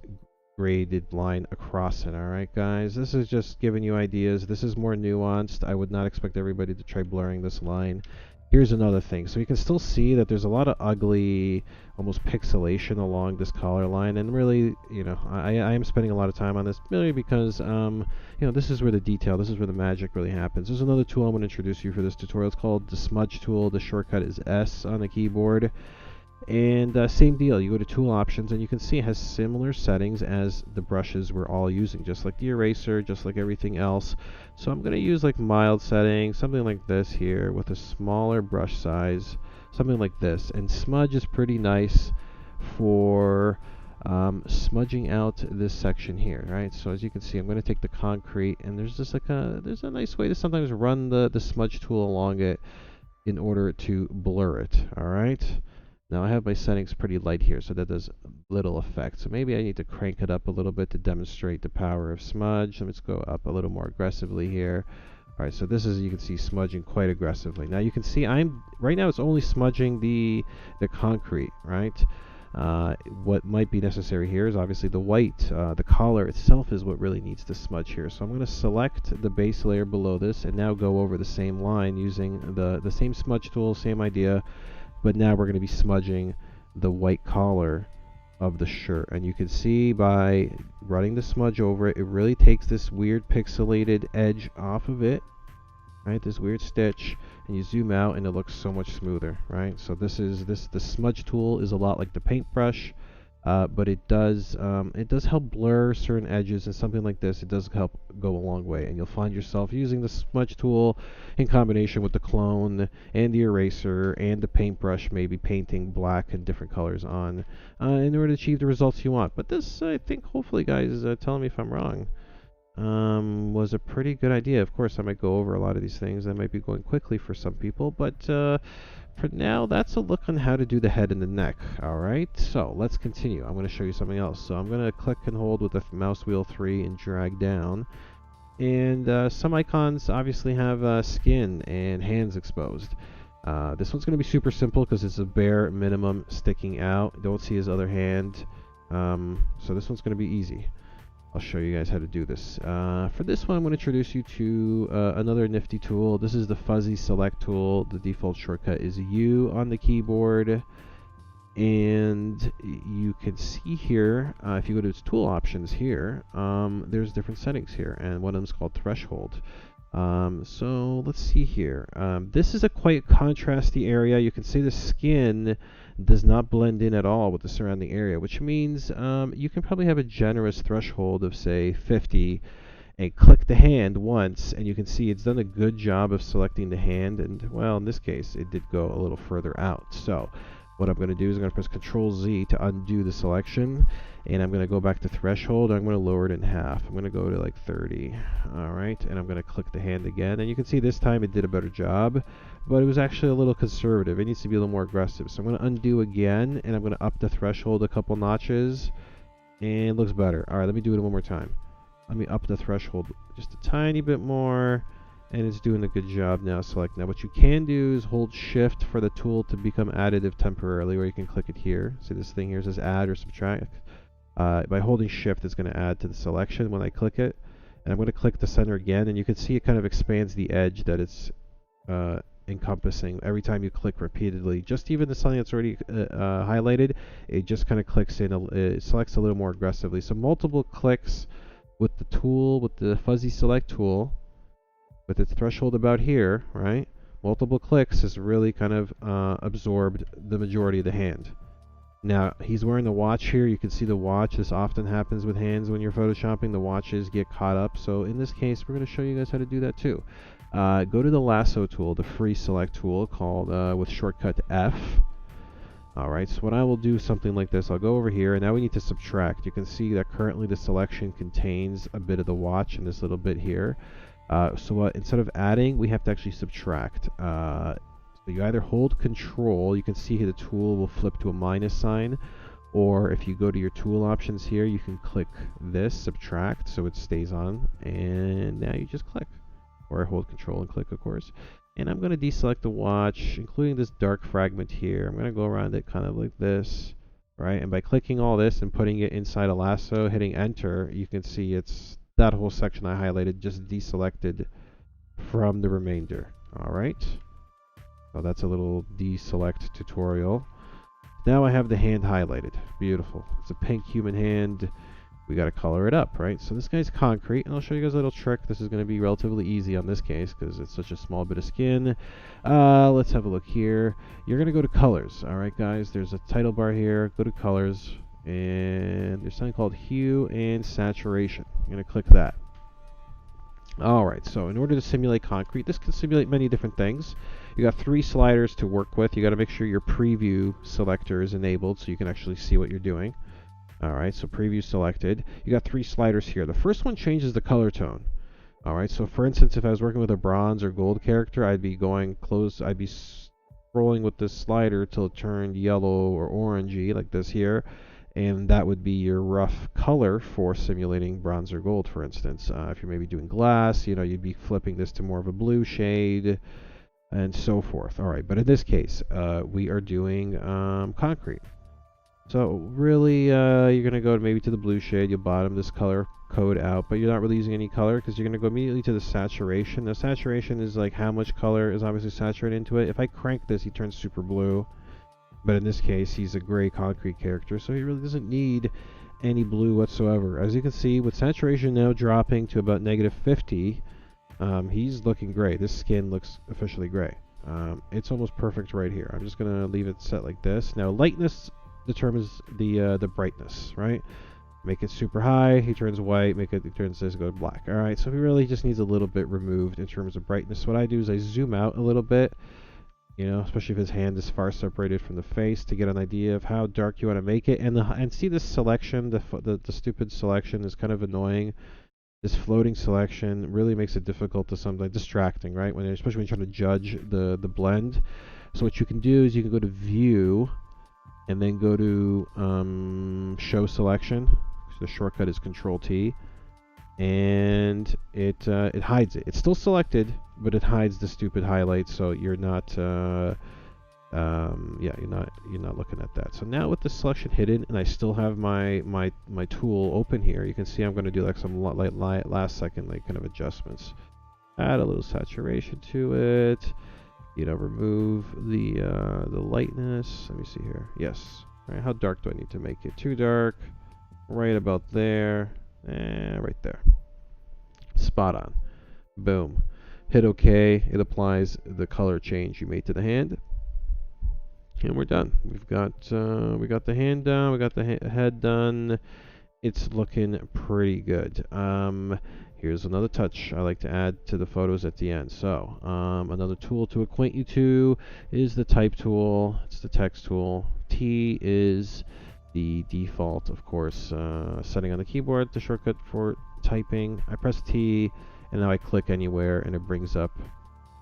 graded line across it. All right, guys, this is just giving you ideas. This is more nuanced. I would not expect everybody to try blurring this line. Here's another thing. So you can still see that there's a lot of ugly, almost pixelation along this color line. And really, you know, I am spending a lot of time on this merely because, you know, this is where the detail, this is where the magic really happens. There's another tool I'm going to introduce you for this tutorial. It's called the smudge tool. The shortcut is S on the keyboard. And same deal, you go to tool options and you can see it has similar settings as the brushes we're all using, just like the eraser, just like everything else. So I'm going to use like mild settings, something like this here with a smaller brush size, something like this. And smudge is pretty nice for smudging out this section here, right? So as you can see, I'm going to take the concrete, and there's just like there's a nice way to sometimes run the smudge tool along it in order to blur it, all right? Now I have my settings pretty light here, so that does little effect. So maybe I need to crank it up a little bit to demonstrate the power of smudge. Let's go up a little more aggressively here. All right, so this is, you can see, smudging quite aggressively. Now you can see right now it's only smudging the concrete, right? What might be necessary here is obviously the white. The collar itself is what really needs to smudge here. So I'm going to select the base layer below this and now go over the same line using the same smudge tool, same idea. But now we're going to be smudging the white collar of the shirt. And you can see by running the smudge over it, it really takes this weird pixelated edge off of it, right? This weird stitch. And you zoom out and it looks so much smoother, right? So the smudge tool is a lot like the paintbrush, but it does help blur certain edges, and something like this, it does help go a long way. And you'll find yourself using the smudge tool in combination with the clone and the eraser and the paintbrush, maybe painting black and different colors on in order to achieve the results you want. But this, I think, hopefully, guys, telling me if I'm wrong, was a pretty good idea. Of course, I might go over a lot of these things. I might be going quickly for some people, but for now, that's a look on how to do the head and the neck. All right, so let's continue. I'm going to show you something else. So I'm going to click and hold with the mouse wheel 3 and drag down. And some icons obviously have skin and hands exposed. This one's going to be super simple because it's a bare minimum sticking out. Don't see his other hand. So this one's going to be easy. I'll show you guys how to do this. For this one, I'm going to introduce you to another nifty tool. This is the fuzzy select tool. The default shortcut is U on the keyboard. And you can see here, if you go to its tool options here, there's different settings here. And one of them is called threshold. So let's see here. This is a quite contrasty area. You can see the skin does not blend in at all with the surrounding area, which means you can probably have a generous threshold of, say, 50, and click the hand once, and you can see it's done a good job of selecting the hand. And, well, in this case, it did go a little further out. So what I'm going to do is I'm going to press Control-Z to undo the selection, and I'm going to go back to threshold. I'm going to lower it in half. I'm going to go to like 30. All right, and I'm going to click the hand again, and you can see this time it did a better job, but it was actually a little conservative. It needs to be a little more aggressive. So I'm going to undo again, and I'm going to up the threshold a couple notches, and it looks better. All right, let me do it one more time. Let me up the threshold just a tiny bit more, and it's doing a good job now. Select. Now what you can do is hold shift for the tool to become additive temporarily, or you can click it here. See, this thing here says add or subtract. By holding shift, it's going to add to the selection when I click it. And I'm going to click the center again, and you can see it kind of expands the edge that it's encompassing every time you click repeatedly. Just even the something that's already highlighted, it just kind of clicks in, it selects a little more aggressively. So multiple clicks with the tool, with the fuzzy select tool, with its threshold about here, right? Multiple clicks has really kind of absorbed the majority of the hand. Now, he's wearing the watch here. You can see the watch. This often happens with hands when you're photoshopping. The watches get caught up. So in this case, we're going to show you guys how to do that too. Go to the lasso tool, the free select tool called with shortcut F. All right, so what I will do something like this. I'll go over here, and now we need to subtract. You can see that currently the selection contains a bit of the watch and this little bit here. So instead of adding, we have to actually subtract. So you either hold Control, you can see here the tool will flip to a minus sign, or if you go to your tool options here, you can click this, subtract, so it stays on, and now you just click. Or I hold Control and click, of course. And I'm going to deselect the watch, including this dark fragment here. I'm going to go around it kind of like this, right? And by clicking all this and putting it inside a lasso, hitting enter, you can see it's that whole section I highlighted just deselected from the remainder. All right. So that's a little deselect tutorial. Now I have the hand highlighted. Beautiful. It's a pink human hand. We got to color it up, right? So this guy's concrete, and I'll show you guys a little trick. This is going to be relatively easy on this case because it's such a small bit of skin. Let's have a look here. You're going to go to colors, all right, guys? There's a title bar here. Go to colors, and there's something called hue and saturation. I'm going to click that. All right, so in order to simulate concrete, this can simulate many different things. You got 3 sliders to work with. You got to make sure your preview selector is enabled so you can actually see what you're doing. All right, so preview selected. You got 3 sliders here. The first one changes the color tone. All right, so for instance, if I was working with a bronze or gold character, I'd be going close. I'd be scrolling with this slider till it turned yellow or orangey, like this here, and that would be your rough color for simulating bronze or gold, for instance. If you're maybe doing glass, you'd be flipping this to more of a blue shade, and so forth. All right, but in this case, we are doing concrete. So really, you're going to go maybe to the blue shade. You'll bottom this color code out, but you're not really using any color because you're going to go immediately to the saturation. Now, saturation is like how much color is obviously saturated into it. If I crank this, he turns super blue. But in this case, he's a gray concrete character, so he really doesn't need any blue whatsoever. As you can see, with saturation now dropping to about -50, he's looking gray. This skin looks officially gray. It's almost perfect right here. I'm just going to leave it set like this. Now, lightness determines the brightness, right? Make it super high, he turns white. Make it, he turns this, go black. All right, so he really just needs a little bit removed in terms of brightness. What I do is I zoom out a little bit, especially if his hand is far separated from the face, to get an idea of how dark you want to make it. And see this selection, the stupid selection is kind of annoying. This floating selection really makes it difficult to sometimes distracting, right? Especially when you're trying to judge the blend. So what you can do is you can go to View, and then go to Show Selection. So the shortcut is Control-T, and it hides it. It's still selected, but it hides the stupid highlights, so you're not you're not looking at that. So now with the selection hidden, and I still have my tool open here, you can see I'm going to do like some last second kind of adjustments. Add a little saturation to it. Remove the lightness. Let me see here. Yes. Right. How dark do I need to make it? Too dark. Right about there. Right there. Spot on. Boom. Hit OK. It applies the color change you made to the hand, and we're done. We got the hand done. We got the head done. It's looking pretty good. Here's another touch I like to add to the photos at the end. So another tool to acquaint you to is the type tool. It's the text tool. T is the default, of course, setting on the keyboard, the shortcut for typing. I press T, and now I click anywhere, and it brings up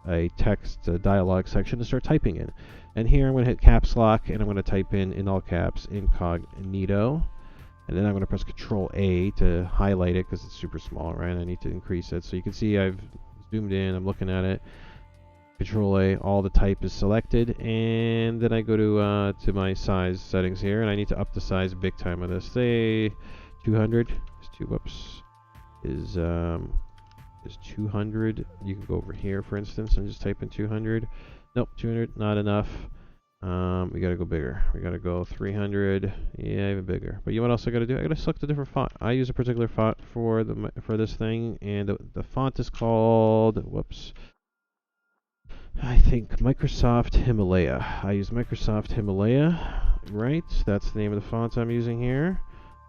a text dialog section to start typing in. And here I'm going to hit caps lock, and I'm going to type in all caps, incognito. And then I'm going to press Control-A to highlight it because it's super small, right? I need to increase it. So you can see I've zoomed in. I'm looking at it. Control-A, all the type is selected. And then I go to my size settings here, and I need to up the size big time of this. Say 200. Is 200. You can go over here, for instance, and just type in 200. Nope, 200, not enough. We gotta go bigger. We gotta go 300. Yeah, even bigger. But you know what else I gotta do? I gotta select a different font. I use a particular font for this thing, and the font is called, I think Microsoft Himalaya. I use Microsoft Himalaya, right? That's the name of the font I'm using here.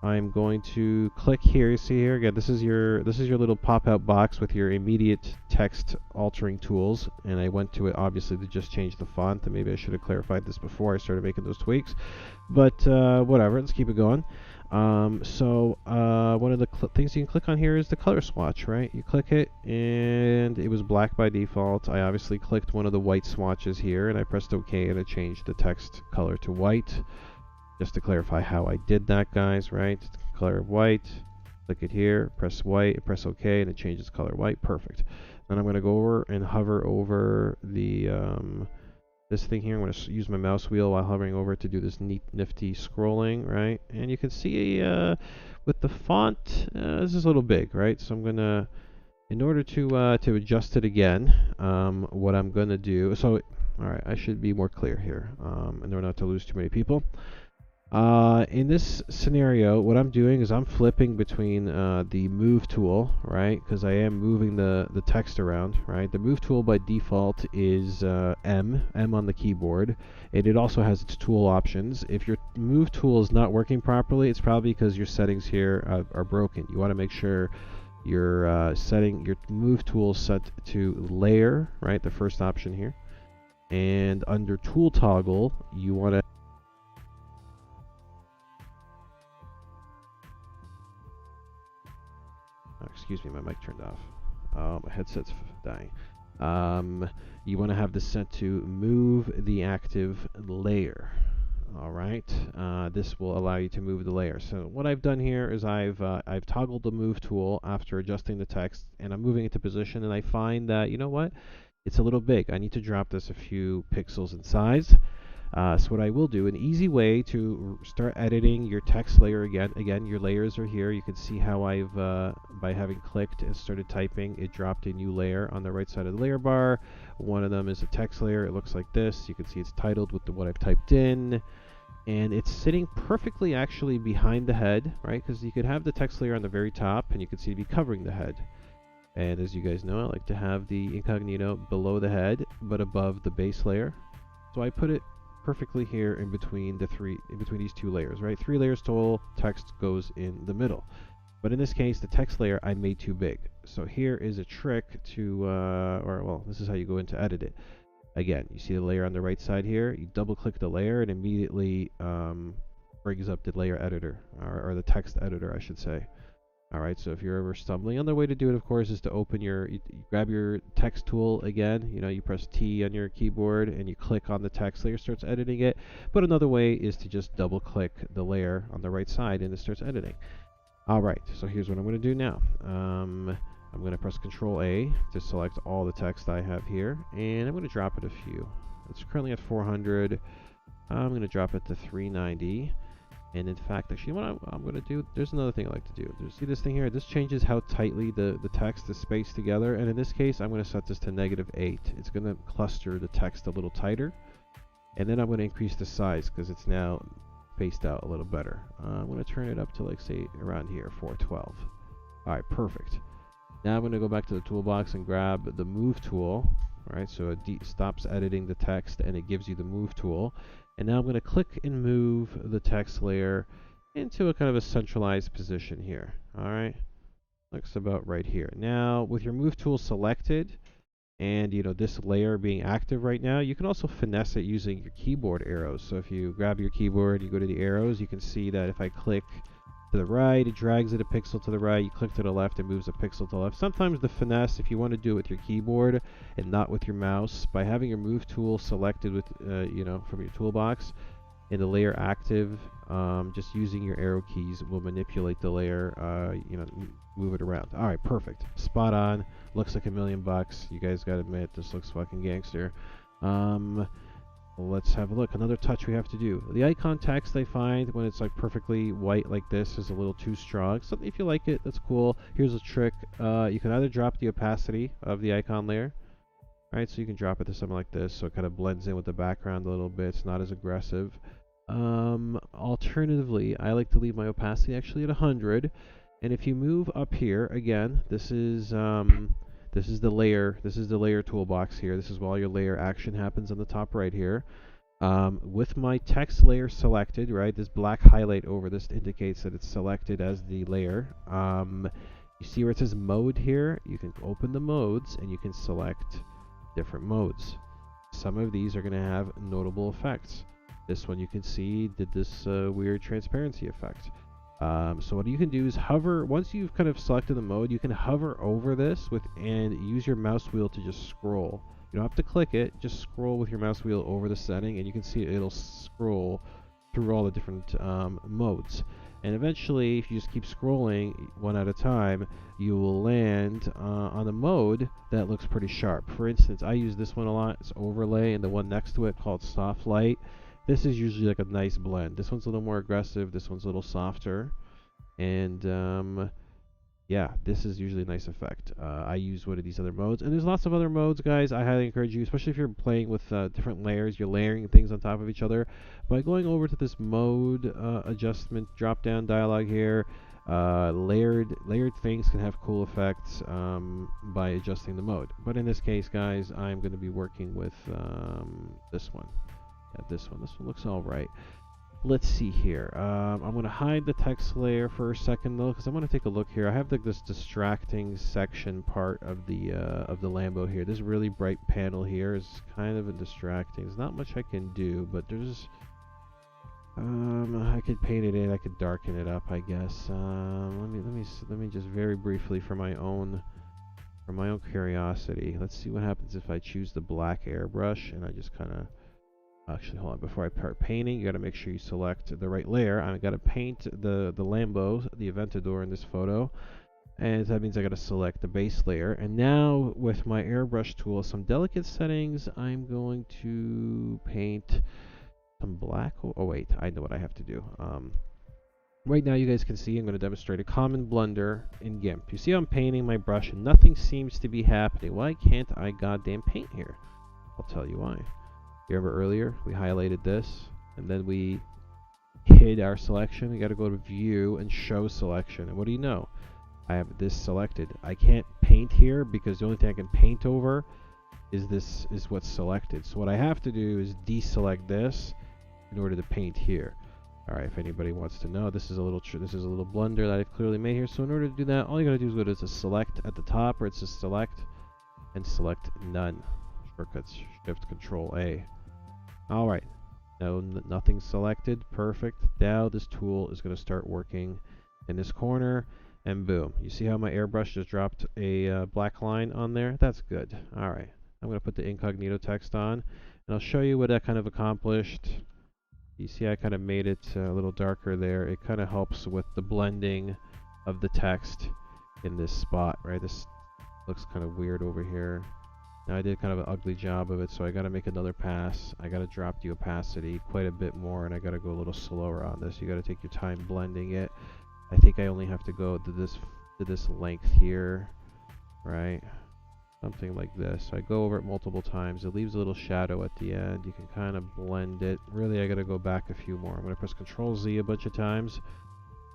I'm going to click here. You see here again. This is your little pop-out box with your immediate text altering tools. And I went to it obviously to just change the font. And maybe I should have clarified this before I started making those tweaks. But whatever. Let's keep it going. One of the things you can click on here is the color swatch, right? You click it, and it was black by default. I obviously clicked one of the white swatches here, and I pressed OK, and it changed the text color to white. Just to clarify how I did that, guys, right? Color white, click it here, press white, press OK, and it changes color white. Perfect. Then I'm going to go over and hover over the this thing here, I'm going to use my mouse wheel while hovering over it to do this neat, nifty scrolling, right? And you can see with the font, this is a little big, right? So I'm going to, in order to adjust it again, what I'm going to do, so, all right, I should be more clear here, in order not to lose too many people. In this scenario, what I'm doing is I'm flipping between the move tool, right? Because I am moving the text around, right? The move tool by default is M on the keyboard, and it also has its tool options. If your move tool is not working properly, it's probably because your settings here are broken. You want to make sure your your move tool set to layer, right? The first option here, and under tool toggle, you want to excuse me, my mic turned off. Oh, my headset's dying. You want to have this set to move the active layer. All right. This will allow you to move the layer. So what I've done here is I've toggled the move tool after adjusting the text, and I'm moving it to position, and I find that, you know what? It's a little big. I need to drop this a few pixels in size. So what I will do, an easy way to start editing your text layer again, your layers are here. You can see how I've, by having clicked and started typing, it dropped a new layer on the right side of the layer bar. One of them is a text layer. It looks like this. You can see it's titled with what I've typed in. And it's sitting perfectly actually behind the head, right? Because you could have the text layer on the very top, and you can see it be covering the head. And as you guys know, I like to have the incognito below the head, but above the base layer. So I put it perfectly here in between these two layers, right? 3 layers total, text goes in the middle. But in this case, the text layer I made too big. So here is a trick to, this is how you go in to edit it. Again, you see the layer on the right side here, you double click the layer and immediately brings up the layer editor, or the text editor, I should say. Alright, so if you're ever stumbling, another way to do it, of course, is to open you grab your text tool again. You press T on your keyboard and you click on the text layer, starts editing it. But another way is to just double click the layer on the right side and it starts editing. Alright, so here's what I'm going to do now. I'm going to press Control A to select all the text I have here, and I'm going to drop it a few. It's currently at 400. I'm going to drop it to 390. And in fact, actually, what I'm going to do, there's another thing I like to do. See this thing here? This changes how tightly the text is spaced together. And in this case, I'm going to set this to -8. It's going to cluster the text a little tighter. And then I'm going to increase the size because it's now spaced out a little better. I'm going to turn it up to, like, say, around here, 412. All right, perfect. Now I'm going to go back to the toolbox and grab the Move tool. All right, so it stops editing the text and it gives you the Move tool. And now I'm going to click and move the text layer into a kind of a centralized position here. All right, looks about right here. Now, with your Move tool selected and this layer being active right now, you can also finesse it using your keyboard arrows. So if you grab your keyboard, you go to the arrows, you can see that if I click to the right, it drags it a pixel to the right. You click to the left, it moves a pixel to the left. Sometimes the finesse, if you want to do it with your keyboard and not with your mouse, by having your Move tool selected with, from your toolbox and the layer active, just using your arrow keys will manipulate the layer, move it around. All right, perfect, spot on. Looks like $1 million. You guys gotta admit, this looks fucking gangster. Let's have a look. Another touch we have to do. The icon text I find when it's like perfectly white like this is a little too strong. So if you like it, that's cool. Here's a trick. You can either drop the opacity of the icon layer. Right, so you can drop it to something like this so it kind of blends in with the background a little bit. It's not as aggressive. Alternatively, I like to leave my opacity actually at 100. And if you move up here, again, this is the layer toolbox here. This is where all your layer action happens on the top right here. With my text layer selected, right, this black highlight over this indicates that it's selected as the layer. You see where it says mode here? You can open the modes and you can select different modes. Some of these are going to have notable effects. This one you can see did this weird transparency effect. So what you can do is hover, once you've kind of selected the mode, you can hover over this and use your mouse wheel to just scroll. You don't have to click it, just scroll with your mouse wheel over the setting and you can see it'll scroll through all the different modes. And eventually, if you just keep scrolling one at a time, you will land on a mode that looks pretty sharp. For instance, I use this one a lot. It's overlay, and the one next to it called soft light. This is usually like a nice blend. This one's a little more aggressive. This one's a little softer. And yeah, this is usually a nice effect. I use one of these other modes, and there's lots of other modes, guys. I highly encourage you, especially if you're playing with different layers, you're layering things on top of each other. By going over to this mode adjustment drop-down dialog here, layered things can have cool effects by adjusting the mode. But in this case, guys, I'm going to be working with this one. Yeah, this one. This one looks all right. Let's see here. I'm going to hide the text layer for a second though, because I want to take a look here. I have this distracting section part of the Lambo here. This really bright panel here is kind of distracting. There's not much I can do, but there's I could paint it in. I could darken it up, I guess. Let me just very briefly for my own curiosity. Let's see what happens if I choose the black airbrush and I just kind of. Actually, hold on. Before I start painting, you got to make sure you select the right layer. I got to paint the Lambo, the Aventador in this photo, and that means I got to select the base layer. And now, with my airbrush tool, some delicate settings, I'm going to paint some black. Oh wait, I know what I have to do. Right now, you guys can see I'm going to demonstrate a common blunder in GIMP. You see, I'm painting my brush, and nothing seems to be happening. Why can't I goddamn paint here? I'll tell you why. You remember earlier, we highlighted this, and then we hid our selection. We got to go to View and Show Selection. And what do you know? I have this selected. I can't paint here because the only thing I can paint over is what's selected. So what I have to do is deselect this in order to paint here. All right, if anybody wants to know, this is a little blunder that I've clearly made here. So in order to do that, all you got to do is go to Select at the top, where it says Select, and select None. Shortcuts Shift Control A. All right, no, nothing selected. Perfect. Now this tool is going to start working in this corner, and boom. You see how my airbrush just dropped a black line on there? That's good. All right, I'm going to put the incognito text on, and I'll show you what that kind of accomplished. You see I kind of made it a little darker there. It kind of helps with the blending of the text in this spot, right? This looks kind of weird over here. Now I did kind of an ugly job of it, so I got to make another pass. I got to drop the opacity quite a bit more, and I got to go a little slower on this. You got to take your time blending it. I think I only have to go to this length here, right? Something like this. So I go over it multiple times. It leaves a little shadow at the end. You can kind of blend it. Really, I got to go back a few more. I'm going to press Control Z a bunch of times,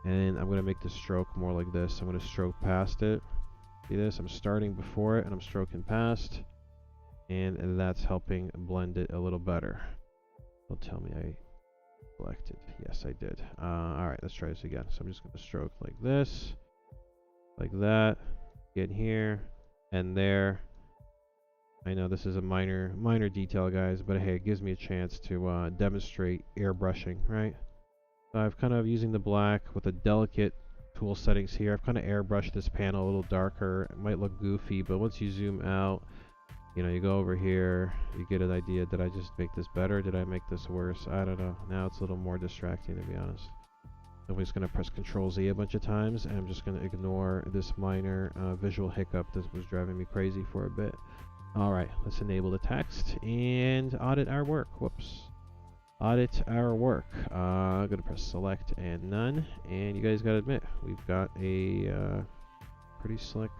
and I'm going to make the stroke more like this. I'm going to stroke past it. See this? I'm starting before it, and I'm stroking past. And that's helping blend it a little better. Don't tell me I selected. Yes, I did. Alright, let's try this again. So I'm just going to stroke like this, like that, get here, and there. I know this is a minor detail, guys, but hey, it gives me a chance to demonstrate airbrushing, right? So I've kind of using the black with the delicate tool settings here. I've kind of airbrushed this panel a little darker. It might look goofy, but once you zoom out, you know, you go over here, you get an idea. Did I just make this better? Did I make this worse? I don't know. Now it's a little more distracting, to be honest. I'm just going to press Control Z a bunch of times, and I'm just going to ignore this minor visual hiccup that was driving me crazy for a bit. All right, let's enable the text and audit our work. Whoops. Audit our work. I'm going to press Select and None, and you guys got to admit, we've got a pretty slick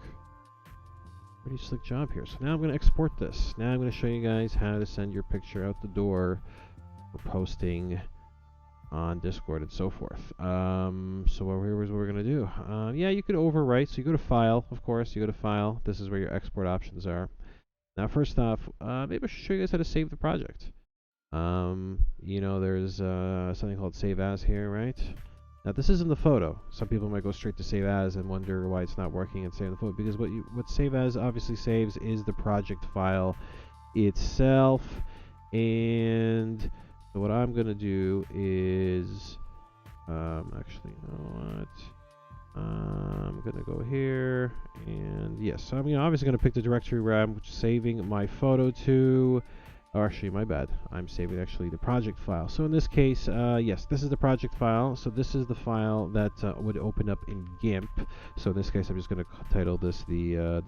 job here. So now I'm going to export this. Now I'm going to show you guys how to send your picture out the door for posting on Discord and so forth. So here's what we're going to do. Yeah, you could overwrite. So you go to File, of course. You go to File. This is where your export options are. Now, first off, maybe I should show you guys how to save the project. You know, there's something called Save As here, right? Now this isn't the photo. Some people might go straight to Save As and wonder why it's not working and save the photo, because what Save As obviously saves is the project file itself. And so what I'm gonna do is actually, you know what? I'm gonna go here, and yes, I'm obviously gonna pick the directory where I'm saving my photo to, Or actually, my bad. I'm saving actually the project file. So in this case, yes, this is the project file. So this is the file that would open up in GIMP. So in this case, I'm just going to title this the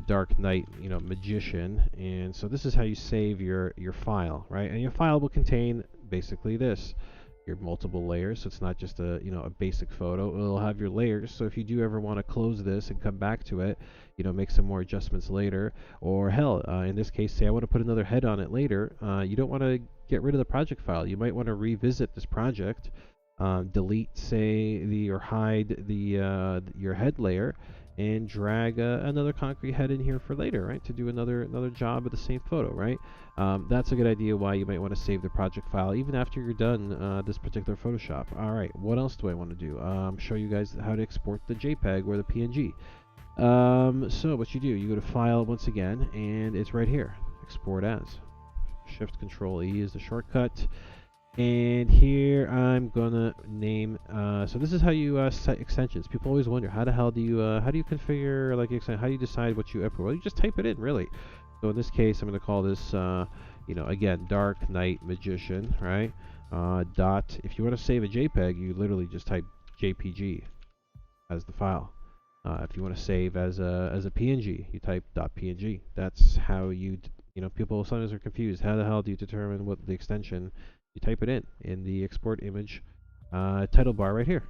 Dark Knight, magician. And so this is how you save your file, right? And your file will contain basically this. Your multiple layers, so it's not just a basic photo. It'll have your layers, so if you do ever want to close this and come back to it, make some more adjustments later, or hell, in this case, say I want to put another head on it later, you don't want to get rid of the project file. You might want to revisit this project, delete, say, or hide your head layer, and drag another concrete head in here for later, right? To do another job of the same photo, right? That's a good idea why you might want to save the project file even after you're done this particular Photoshop. All right, what else do I want to do? Show you guys how to export the JPEG or the PNG. So what you do, you go to File once again, and it's right here, Export As. Shift Control E is the shortcut. And here I'm gonna name. So this is how you set extensions. People always wonder how the hell do you configure how do you decide what you import? Well, you just type it in, really. So in this case, I'm gonna call this again, Dark Knight Magician, right? Dot. If you want to save a JPEG, you literally just type JPG as the file. If you want to save as a PNG, you type .png. That's how people sometimes are confused. How the hell do you determine what the extension? You type it in the export image title bar right here.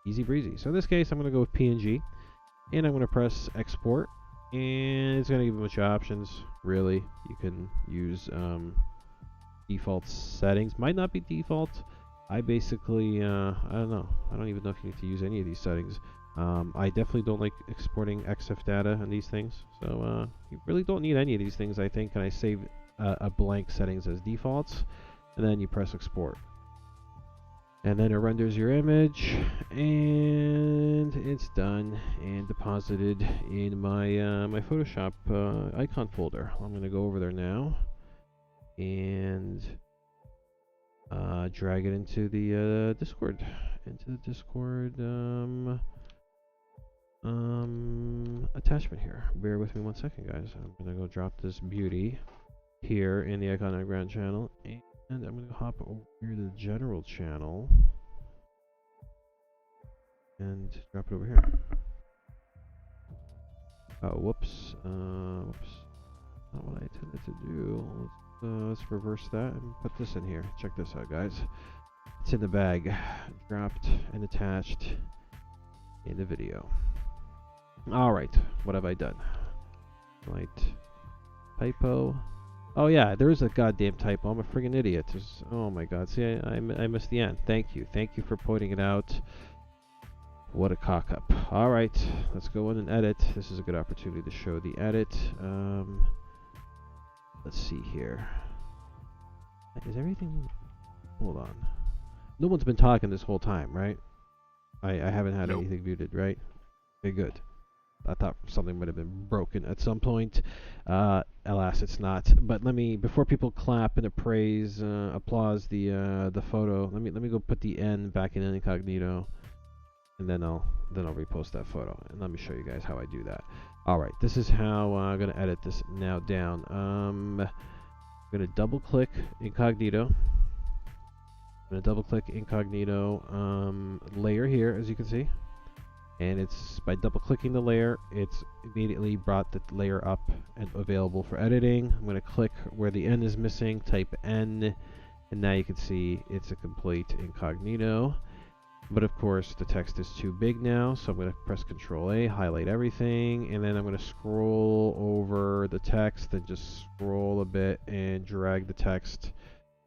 Easy breezy. So in this case, I'm going to go with PNG, and I'm going to press export, and it's going to give you a bunch of options. Really, you can use default settings. Might not be default. I basically, I don't know. I don't even know if you need to use any of these settings. I definitely don't like exporting EXIF data on these things. So you really don't need any of these things, I think. And I save a blank settings as defaults. And then you press export, and then it renders your image, and it's done and deposited in my my Photoshop icon folder. I'm going to go over there now and drag it into the Discord, attachment here. Bear with me 1 second, guys. I'm going to go drop this beauty here in the icon background channel. And I'm going to hop over here to the general channel and drop it over here. Oh, whoops. Whoops. Not what I intended to do. Let's reverse that and put this in here. Check this out, guys. It's in the bag. Dropped and attached in the video. Alright, what have I done? Right. Typo. Oh yeah, there is a goddamn typo. I'm a friggin' idiot. Oh my god. See, I missed the end. Thank you for pointing it out. What a cock up. Alright, let's go in and edit. This is a good opportunity to show the edit. Let's see here. Is everything... Hold on. No one's been talking this whole time, right? I haven't had anything muted, right? Very good. I thought something might have been broken at some point. Alas, it's not. But before people clap and applause the photo, let me go put the N back in incognito, and then I'll repost that photo. And let me show you guys how I do that. All right, this is how I'm gonna edit this now down. I'm gonna double click incognito. I'm gonna double click incognito layer here, as you can see. And it's by double clicking the layer, it's immediately brought the layer up and available for editing. I'm going to click where the N is missing, type N, and now you can see it's a complete incognito. But of course, the text is too big now, so I'm going to press Control A, highlight everything, and then I'm going to scroll over the text and just scroll a bit and drag the text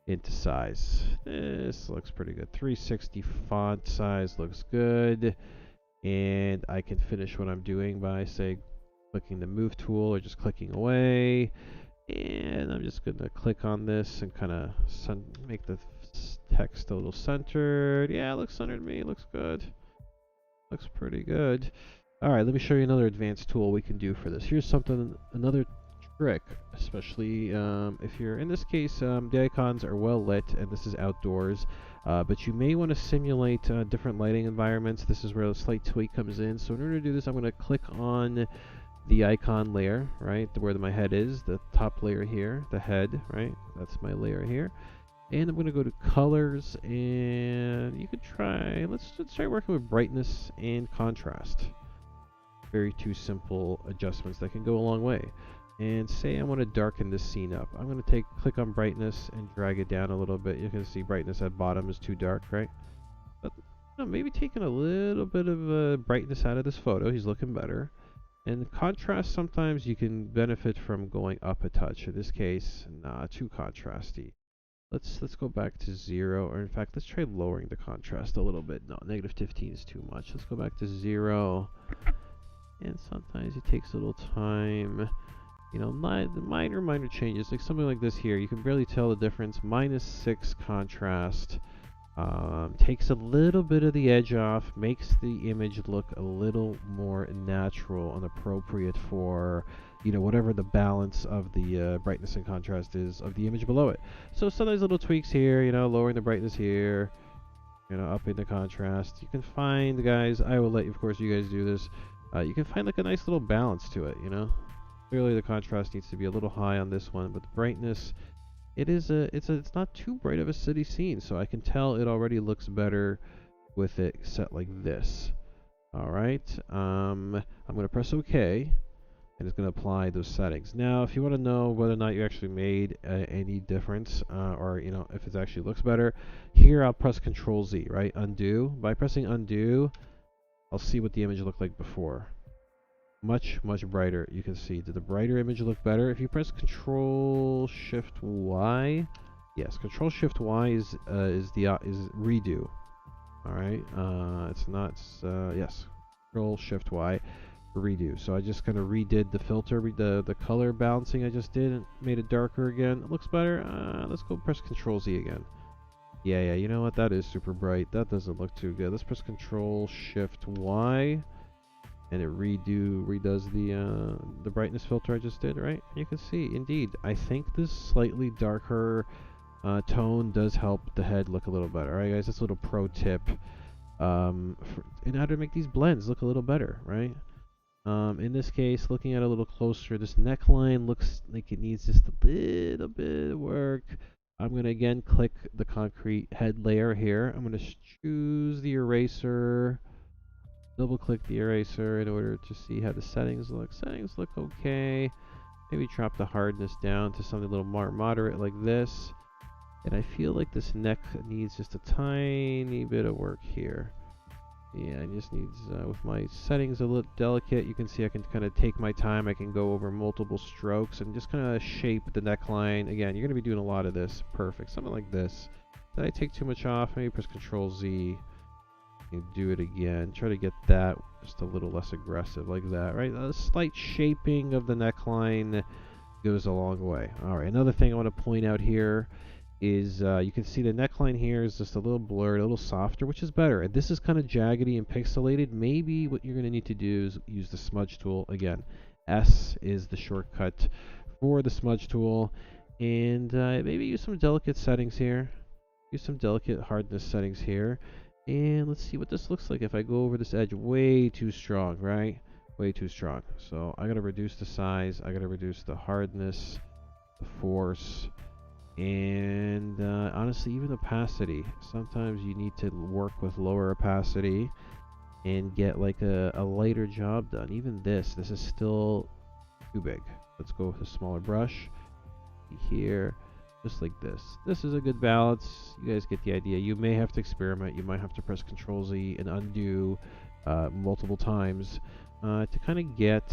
into size. This looks pretty good. 360 font size looks good. And I can finish what I'm doing by, say, clicking the move tool or just clicking away. And I'm just going to click on this and kind of make the text a little centered. Yeah, it looks centered to me. It looks good. Looks pretty good. All right, let me show you another advanced tool we can do for this. Here's another trick, especially if you're, in this case, the icons are well lit and this is outdoors. But you may want to simulate different lighting environments. This is where a slight tweak comes in. So in order to do this, I'm going to click on the icon layer, right, where my head is, the top layer here, the head, right, that's my layer here. And I'm going to go to colors, and you could try, let's try working with brightness and contrast. Very two simple adjustments that can go a long way. And say I want to darken this scene up. I'm going to click on brightness and drag it down a little bit. You can see brightness at bottom is too dark, right? But maybe taking a little bit of brightness out of this photo. He's looking better. And contrast, sometimes you can benefit from going up a touch. In this case, nah, too contrasty. Let's go back to 0, or in fact, let's try lowering the contrast a little bit. No, -15 is too much. Let's go back to 0. And sometimes it takes a little time. You know, minor changes, like something like this here. You can barely tell the difference. -6 contrast. Takes a little bit of the edge off, makes the image look a little more natural and appropriate for, you know, whatever the balance of the brightness and contrast is of the image below it. So sometimes little tweaks here, you know, lowering the brightness here, you know, upping the contrast. You can find, guys, I will let you, of course, you guys do this. You can find like a nice little balance to it, you know. Clearly the contrast needs to be a little high on this one, but the brightness, it's not too bright of a city scene, so I can tell it already looks better with it set like this. All right, I'm going to press OK, and it's going to apply those settings. Now, if you want to know whether or not you actually made any difference, or you know, if it actually looks better, here I'll press Control Z, right? Undo. By pressing undo, I'll see what the image looked like before. Much brighter. You can see, did the brighter image look better? If you press Control Shift Y, yes, Control Shift Y is redo. All right, it's not. Yes, Control Shift Y, redo. So I just kind of redid the filter, the color balancing I just did, and made it darker again. It looks better. Let's go press Control Z again. Yeah. You know what? That is super bright. That doesn't look too good. Let's press Control Shift Y. And it redoes the brightness filter I just did, right? You can see, indeed, I think this slightly darker tone does help the head look a little better. All right, guys, that's a little pro tip in how to make these blends look a little better, right? In this case, looking at it a little closer, this neckline looks like it needs just a little bit of work. I'm going to again click the concrete head layer here. I'm going to choose the eraser. Double click the eraser in order to see how the settings look. Settings look okay. Maybe drop the hardness down to something a little more moderate like this. And I feel like this neck needs just a tiny bit of work here. Yeah, it just needs, with my settings a little delicate, you can see I can kind of take my time. I can go over multiple strokes and just kind of shape the neckline. Again, you're going to be doing a lot of this. Perfect. Something like this. Did I take too much off? Maybe press Control Z. Do it again. Try to get that just a little less aggressive like that, right? A slight shaping of the neckline goes a long way. All right, another thing I want to point out here is you can see the neckline here is just a little blurred, a little softer, which is better. And this is kind of jaggedy and pixelated. Maybe what you're going to need to do is use the smudge tool. Again, S is the shortcut for the smudge tool. And maybe use some delicate settings here. Use some delicate hardness settings here. And let's see what this looks like if I go over this edge way too strong, right? Way too strong. So I gotta reduce the size, I gotta reduce the hardness, the force, and honestly, even opacity. Sometimes you need to work with lower opacity and get like a lighter job done. Even this is still too big. Let's go with a smaller brush here. Just like this. This is a good balance. You guys get the idea. You may have to experiment. You might have to press Control Z and undo multiple times to kind of get,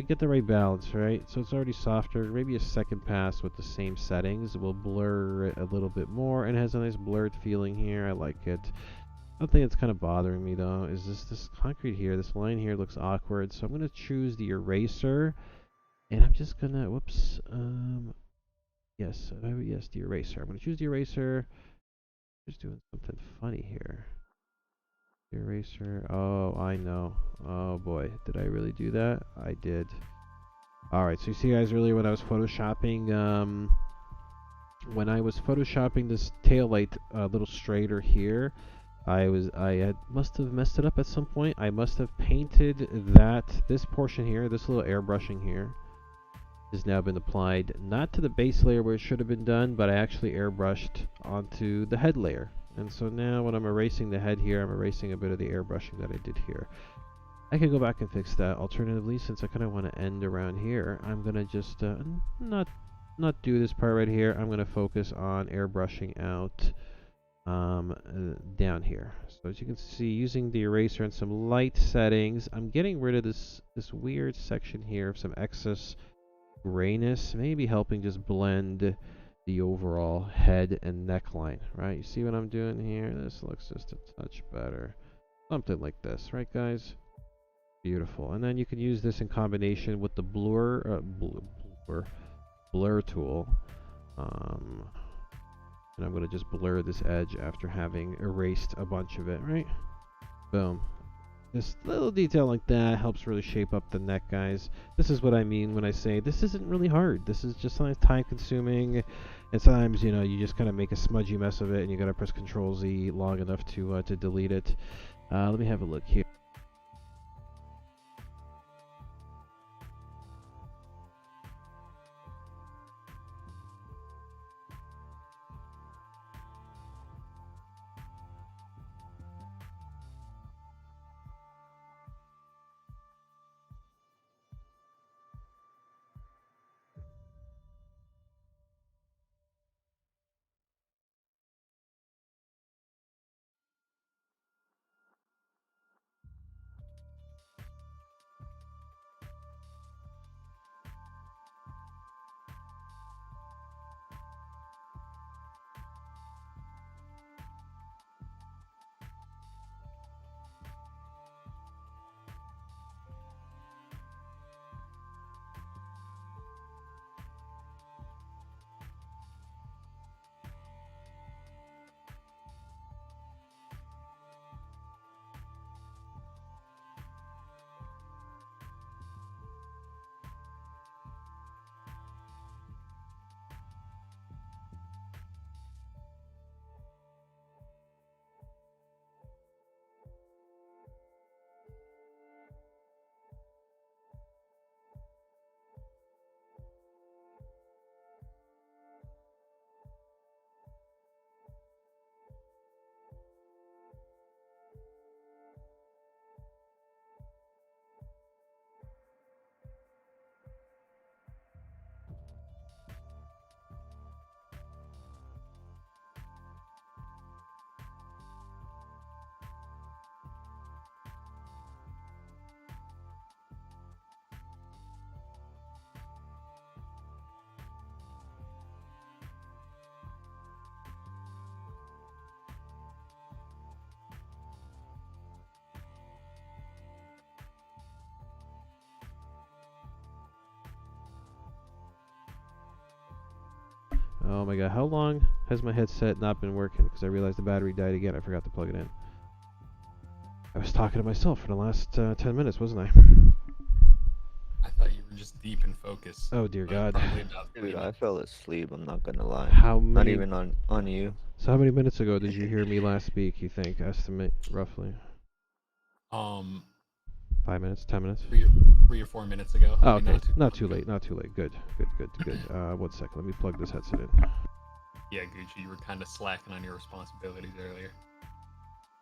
get the right balance, right? So it's already softer. Maybe a second pass with the same settings will blur it a little bit more, and it has a nice blurred feeling here. I like it. Something that's kind of bothering me though is this concrete here. This line here looks awkward, so I'm going to choose the eraser. And I'm just gonna, yes, the eraser. I'm gonna choose the eraser. Just doing something funny here. The eraser. Oh, I know. Oh boy, did I really do that? I did. All right. So you see, guys, earlier when I was photoshopping, this tail light a little straighter here, must have messed it up at some point. I must have painted this portion here, this little airbrushing here, has now been applied not to the base layer where it should have been done, but I actually airbrushed onto the head layer. And so now when I'm erasing the head here, I'm erasing a bit of the airbrushing that I did here. I could go back and fix that. Alternatively, since I kind of want to end around here, I'm gonna just not do this part right here. I'm gonna focus on airbrushing out down here. So as you can see, using the eraser and some light settings, I'm getting rid of this weird section here of some excess grayness, maybe helping just blend the overall head and neckline, right? You see what I'm doing here? This looks just a touch better. Something like this, right guys? Beautiful. And then you can use this in combination with the blur tool. And I'm going to just blur this edge after having erased a bunch of it, right? Boom. This little detail like that helps really shape up the neck, guys. This is what I mean when I say this isn't really hard. This is just sometimes time consuming, and sometimes, you know, you just kind of make a smudgy mess of it and you got to press Control Z long enough to delete it. Let me have a look here. Oh my god, how long has my headset not been working? Because I realized the battery died again. I forgot to plug it in. I was talking to myself for the last 10 minutes, wasn't I? I thought you were just deep in focus. Oh dear god. Dude, I fell asleep, I'm not gonna lie. How many... Not even on you. So how many minutes ago did you hear me last speak, you think? Estimate, roughly. 5 minutes, 10 minutes? 3 or 4 minutes ago. Oh, okay. Not too late. Good. 1 second. Let me plug this headset in. Yeah, Gucci, you were kind of slacking on your responsibilities earlier.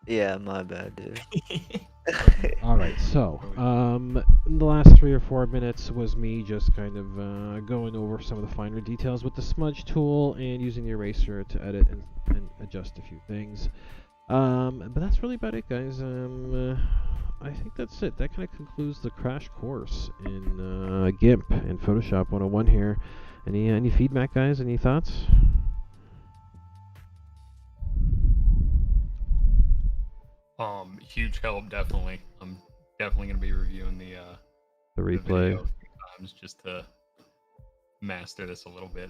Yeah, my bad, dude. Alright, so, the last 3 or 4 minutes was me just kind of going over some of the finer details with the smudge tool and using the eraser to edit and adjust a few things. But that's really about it, guys. I think that's it. That kind of concludes the crash course in GIMP and Photoshop 101 here. Any feedback, guys? Any thoughts? Huge help, definitely. I'm definitely gonna be reviewing the replay the video a few times just to master this a little bit.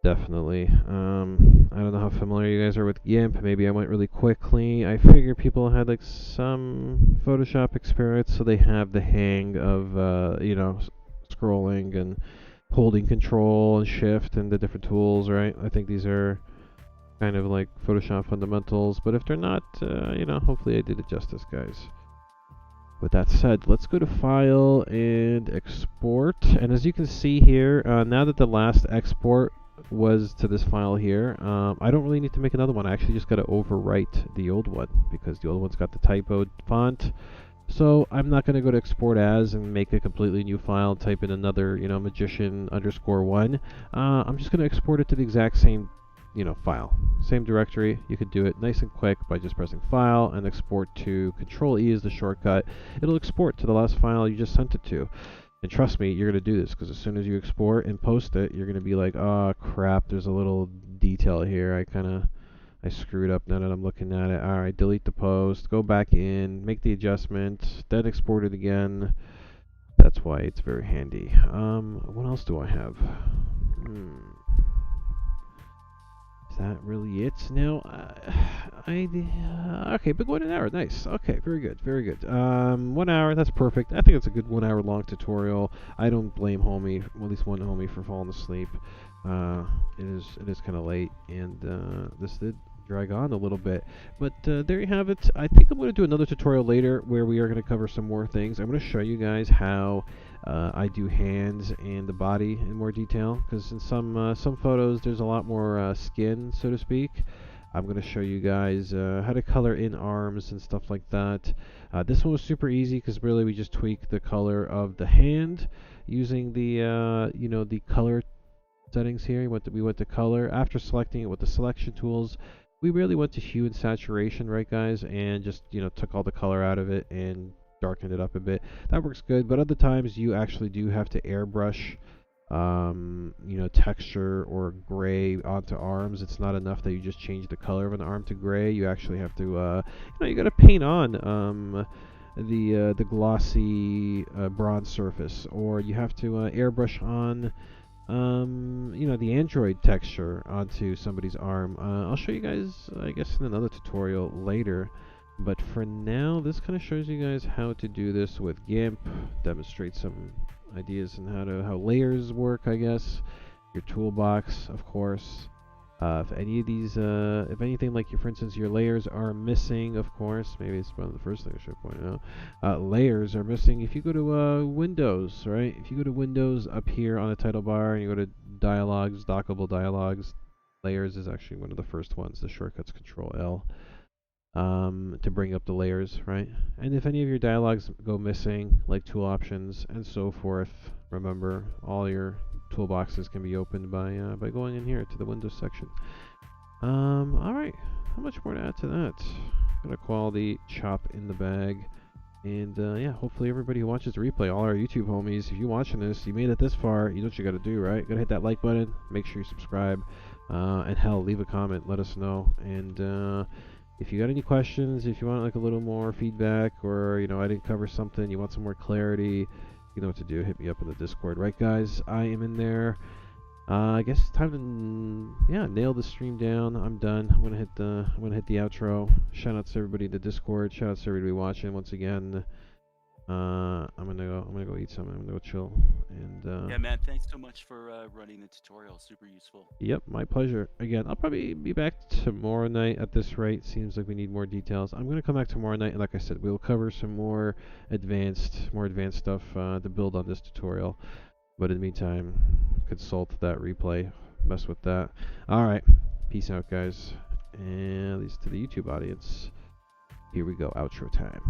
Definitely. I don't know how familiar you guys are with GIMP. Maybe I went really quickly. I figured people had like some Photoshop experience, so they have the hang of scrolling and holding Control and Shift and the different tools, right? I think these are kind of like Photoshop fundamentals, but if they're not, hopefully I did it justice, guys. With that said, let's go to File and Export. And as you can see here, now that the last export was to this file here, I don't really need to make another one. I actually just got to overwrite the old one because the old one's got the typoed font. So I'm not going to go to Export As and make a completely new file, type in another, magician_1. I'm just going to export it to the exact same file. Same directory. You could do it nice and quick by just pressing File and Export to. Control-E is the shortcut. It'll export to the last file you just sent it to. And trust me, you're going to do this, because as soon as you export and post it, you're going to be like, oh crap, there's a little detail here. I screwed up now that I'm looking at it. Alright, delete the post, go back in, make the adjustment, then export it again. That's why it's very handy. What else do I have? Is that really it? Now, okay, big 1 hour, nice. Okay, very good, very good. 1 hour, that's perfect. I think it's a good 1 hour long tutorial. I don't blame homie, well, at least one homie, for falling asleep. It is kind of late, and this did drag on a little bit, but there you have it. I think I'm going to do another tutorial later where we are going to cover some more things. I'm going to show you guys how I do hands and the body in more detail, because in some photos there's a lot more skin, so to speak. I'm going to show you guys how to color in arms and stuff like that. This one was super easy because really we just tweak the color of the hand using the the color settings here. We went to color. After selecting it with the selection tools, we really went to hue and saturation, right guys, and just took all the color out of it and darkened it up a bit. That works good, but other times you actually do have to airbrush texture or gray onto arms. It's not enough that you just change the color of an arm to gray. You actually have to you got to paint on the glossy bronze surface, or you have to airbrush on the Android texture onto somebody's arm. I'll show you guys, I guess, in another tutorial later. But for now, this kind of shows you guys how to do this with GIMP, demonstrate some ideas on how layers work, I guess. Your toolbox, of course. If any of these, if anything, like for instance, your layers are missing, of course, maybe it's one of the first things I should point out. Layers are missing. If you go to Windows, right? If you go to Windows up here on the title bar and you go to Dialogues, Dockable Dialogues, Layers is actually one of the first ones. The shortcut's Control L to bring up the layers, right? And if any of your dialogues go missing, like tool options and so forth, remember all your toolboxes can be opened by going in here to the Windows section. Alright, how much more to add to that? Got a quality chop in the bag. And yeah, hopefully everybody who watches the replay, all our YouTube homies, if you're watching this, you made it this far, you know what you gotta do, right? Gotta hit that like button, make sure you subscribe, and hell, leave a comment, let us know. And if you got any questions, if you want like a little more feedback, or I didn't cover something, you want some more clarity, you know what to do. Hit me up in the Discord, right, guys? I am in there. I guess it's time to nail the stream down. I'm done. I'm gonna hit the outro. Shout out to everybody in the Discord. Shout out to everybody watching once again. I'm gonna go eat something. I'm gonna go chill. And yeah, man, thanks so much for running the tutorial. Super useful. Yep, my pleasure. Again, I'll probably be back tomorrow night at this rate. Seems like we need more details. I'm gonna come back tomorrow night, and like I said, we'll cover some more advanced stuff to build on this tutorial. But in the meantime, consult that replay. Mess with that. All right, peace out, guys. And at least to the YouTube audience, here we go. Outro time.